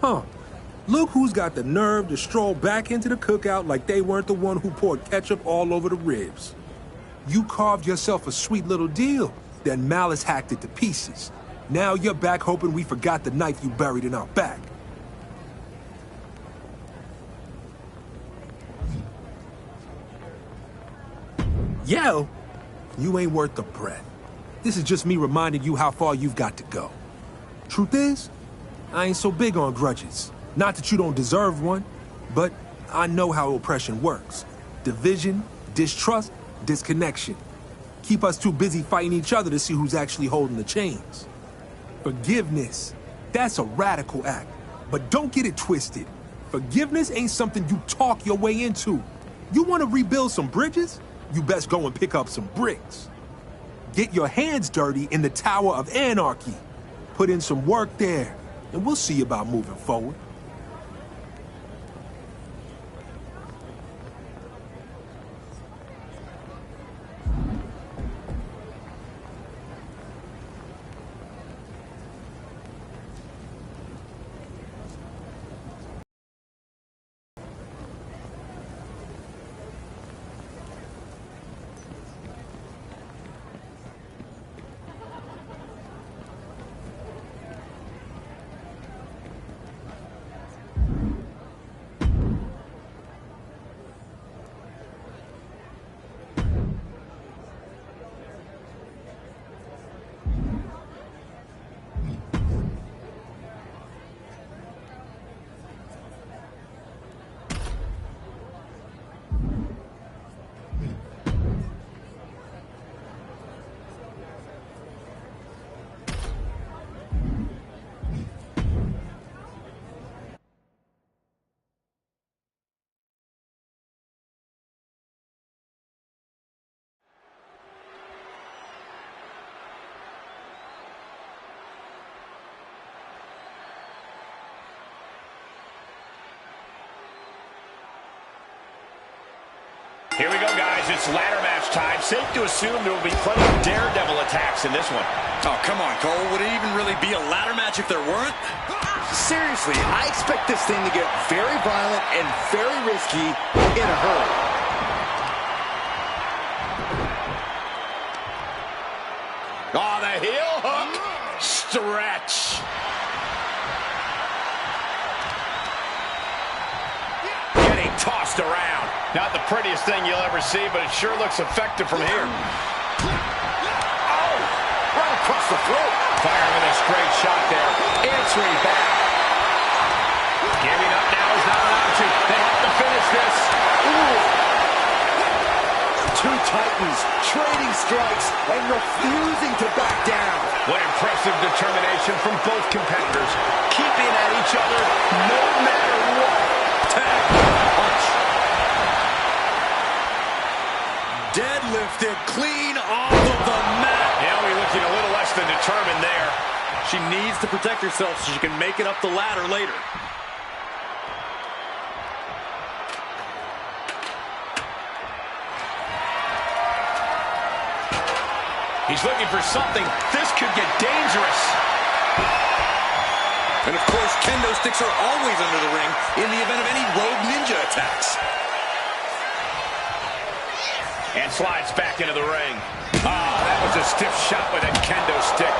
Huh. Look who's got the nerve to stroll back into the cookout like they weren't the one who poured ketchup all over the ribs. You carved yourself a sweet little deal, then Malice hacked it to pieces. Now you're back hoping we forgot the knife you buried in our back. Yell? You ain't worth the breath. This is just me reminding you how far you've got to go. Truth is, I ain't so big on grudges. Not that you don't deserve one, but I know how oppression works. Division, distrust, disconnection. Keep us too busy fighting each other to see who's actually holding the chains. Forgiveness, that's a radical act. But don't get it twisted. Forgiveness ain't something you talk your way into. You want to rebuild some bridges? You best go and pick up some bricks. Get your hands dirty in the Tower of Anarchy. Put in some work there, and we'll see about moving forward. Here we go, guys. It's ladder match time. Safe to assume there will be plenty of daredevil attacks in this one. Oh, come on, Cole. Would it even really be a ladder match if there weren't? Seriously, I expect this thing to get very violent and very risky in a hurry. Oh, the heel hook. Stretch. Getting tossed around. Not the prettiest thing you'll ever see, but it sure looks effective from here. Oh, right across the throat. Firing with a straight shot there. Answering back. Giving up now is not an option. They have to finish this. Ooh. Two titans trading strikes and refusing to back down. What impressive determination from both competitors. Keeping at each other no matter what. Tag punch. Deadlifted clean off of the mat. Naomi looking a little less than determined there. She needs to protect herself so she can make it up the ladder later. He's looking for something. This could get dangerous. And of course, kendo sticks are always under the ring in the event of any rogue ninja attacks. And slides back into the ring. Oh, that was a stiff shot with a kendo stick.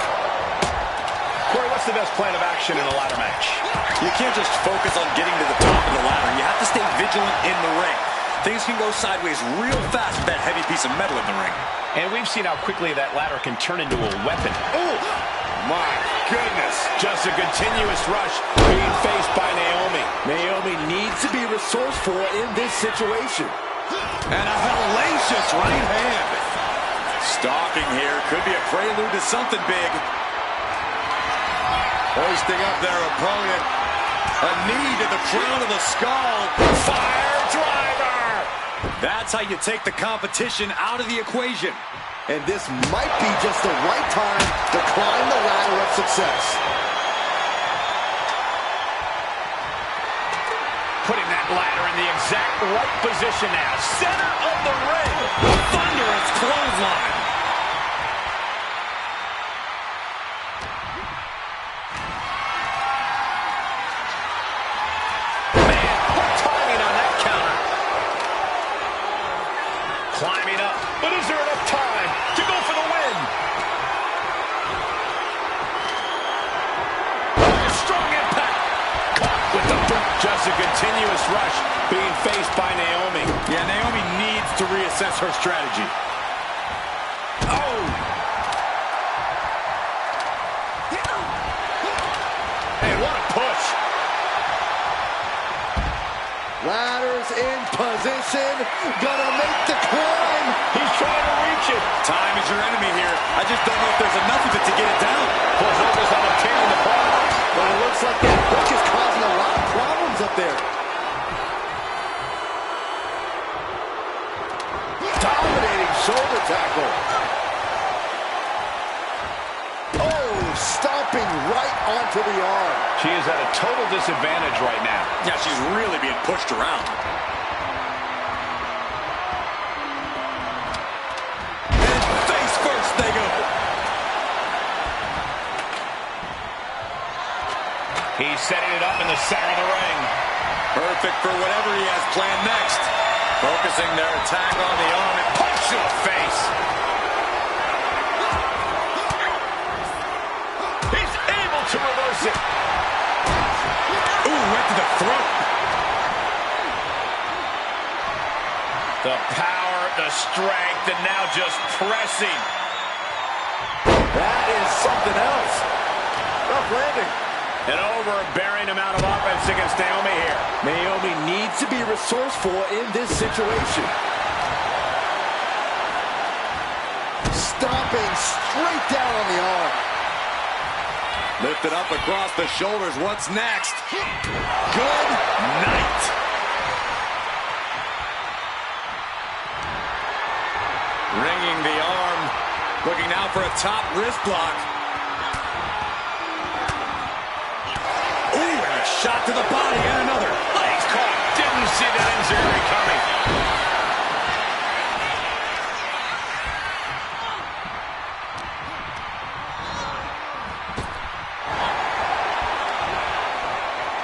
Corey, what's the best plan of action in a ladder match? You can't just focus on getting to the top of the ladder. You have to stay vigilant in the ring. Things can go sideways real fast with that heavy piece of metal in the ring. And we've seen how quickly that ladder can turn into a weapon. Oh, my goodness. Just a continuous rush being faced by Naomi. Naomi needs to be resourceful in this situation. And a hellacious right hand. Stalking here could be a prelude to something big. Hoisting up their opponent. A knee to the crown of the skull. Fire driver. That's how you take the competition out of the equation. And this might be just the right time to climb the ladder of success. Putting that ladder in the exact right position now. Center of the ring. Thunderous clothesline. climbing up, but is there enough time to go for the win? Oh, strong impact. Caught with the boot. Just a continuous rush being faced by Naomi. Yeah, Naomi needs to reassess her strategy. Oh! And what a push. Ladders in position. Gonna make the climb. He's trying to reach it. Time is your enemy here. I just don't know if there's enough of it to get it down. Full focus on obtaining the prize. But it looks like that hook is causing a lot of problems up there. Dominating shoulder tackle. Oh, stomping right onto the arm. She is at a total disadvantage right now. Yeah, she's really being pushed around. And face first they go. He's setting it up in the center of the ring. Perfect for whatever he has planned next. Focusing their attack on the arm and punch to the face. He's able to reverse it. Ooh, right to the throat. The power, the strength, and now just pressing. That is something else. Rough landing. An overbearing amount of offense against Naomi here. Naomi needs to be resourceful in this situation. Stomping straight down on the arm. Lifted up across the shoulders. What's next? Good night. Ringing the arm. Looking now for a top wrist block. Ooh, and a shot to the body and another. Legs caught. Didn't see that injury coming.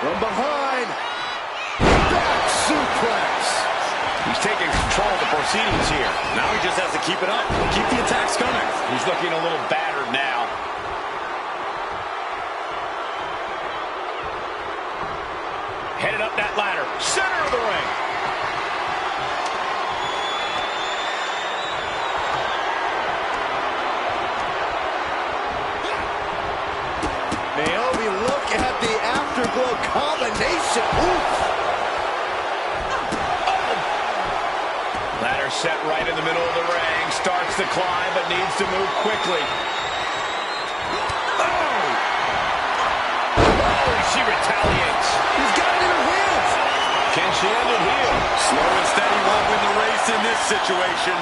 From behind. Back suplex. He's taking control of the proceedings here. Now he just has to keep it up. Keep the attacks coming. He's looking a little battered now. Headed up that ladder. Center of the ring. Naomi, look at the afterglow combination. Oof. Ladder set right in the middle of the ring. Starts to climb, but needs to move quickly. She retaliates. He's got it in her hands. Can she end it here? Slow and steady won't win the race in this situation.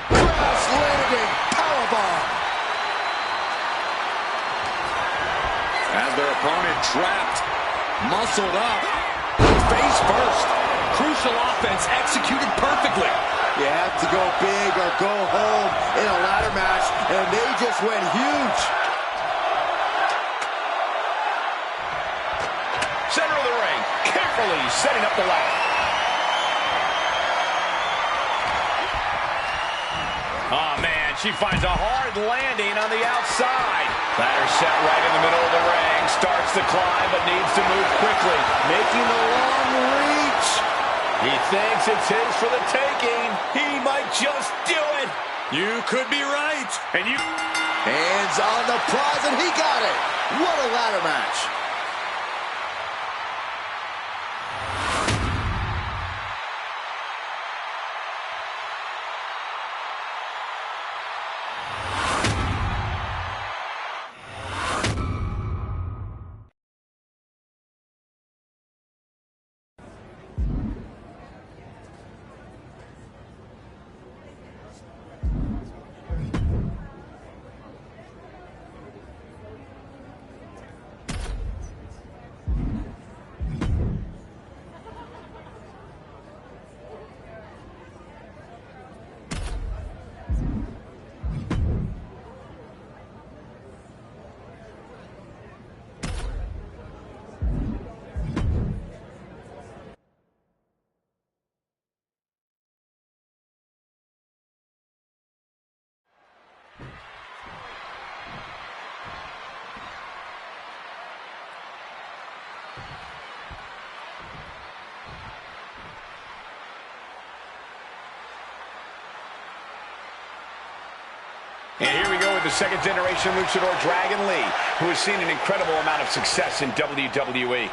Crash landing. Powerbomb. As their opponent trapped. Muscled up. Face first. Crucial offense executed perfectly. You have to go big or go home in a ladder match, and they just went huge. Center of the ring, carefully setting up the ladder. Oh, man, she finds a hard landing on the outside. Ladder set right in the middle of the ring, starts to climb, but needs to move quickly. Making the long reach. He thinks it's his for the taking. He might just do it. You could be right. And you... Hands on the prize, and he got it. What a ladder match. And here we go with the second-generation luchador Dragon Lee, who has seen an incredible amount of success in WWE.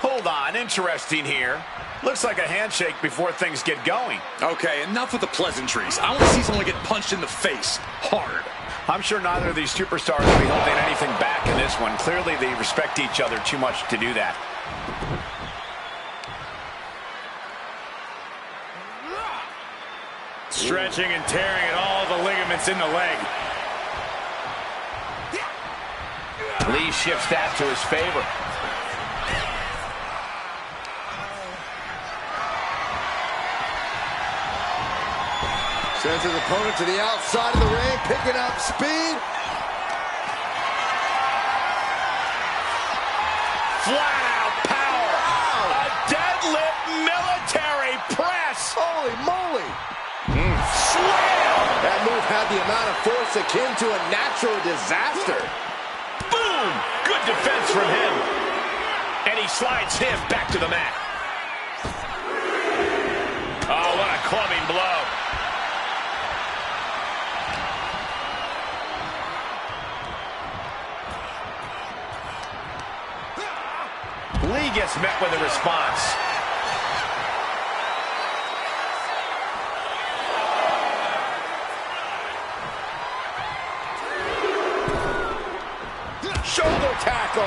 Hold on, interesting here. Looks like a handshake before things get going. Okay, enough with the pleasantries. I want to see someone get punched in the face, hard. I'm sure neither of these superstars will be holding anything back in this one. Clearly, they respect each other too much to do that. Stretching and tearing at all the ligaments in the leg. Lee shifts that to his favor. Sends his opponent to the outside of the ring, picking up speed. Flat out power. Wow. A deadlift military press. Holy moly. Slam. That move had the amount of force akin to a natural disaster. Boom. Good defense from him. And he slides him back to the mat. Oh, what a clubbing blow. Lee gets met with a response. Shoulder tackle.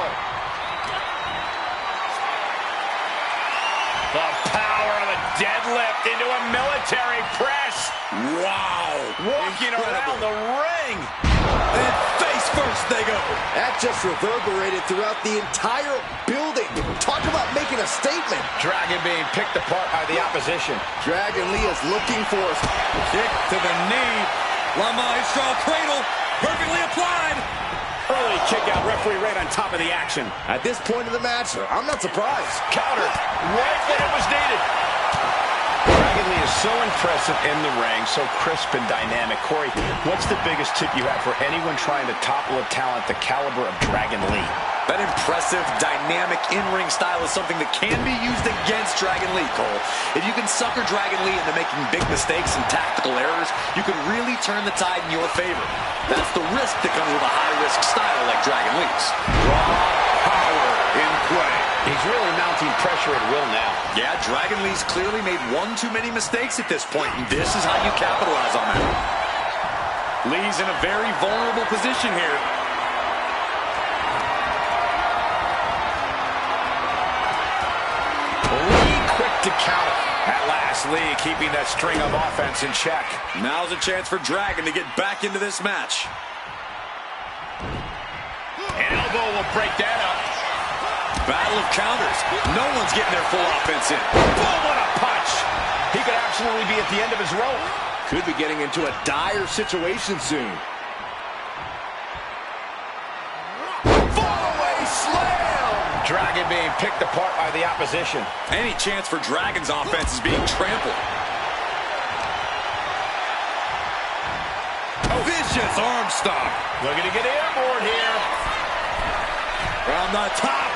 The power of a deadlift into a military press. Wow. Walking around the ring. And face first they go. That just reverberated throughout the entire building. Talk about making a statement. Dragon being picked apart by the opposition. Dragon Lee is looking for a Kick to the knee. La Maestro cradle. Perfectly applied. Early kick out, referee right on top of the action. At this point of the match, I'm not surprised. Counter, right when it was needed. Dragon Lee is so impressive in the ring, so crisp and dynamic. Corey, what's the biggest tip you have for anyone trying to topple a talent the caliber of Dragon Lee? That impressive, dynamic in-ring style is something that can be used against Dragon Lee, Cole. If you can sucker Dragon Lee into making big mistakes and tactical errors, you can really turn the tide in your favor. That's the risk that comes with a high-risk style like Dragon Lee's. Raw power in play. He's really mounting pressure at will now. Yeah, Dragon Lee's clearly made one too many mistakes at this point, and this is how you capitalize on that. Lee's in a very vulnerable position here. Lee quick to counter. At last, Lee keeping that string of offense in check. Now's a chance for Dragon to get back into this match. An elbow will break that up. Battle of counters. No one's getting their full offense in. Boom, what a punch. He could absolutely be at the end of his rope. Could be getting into a dire situation soon. Fallaway slam! Dragon being picked apart by the opposition. Any chance for Dragon's offense is being trampled. Vicious arm stomp. Looking to get airborne here. From the top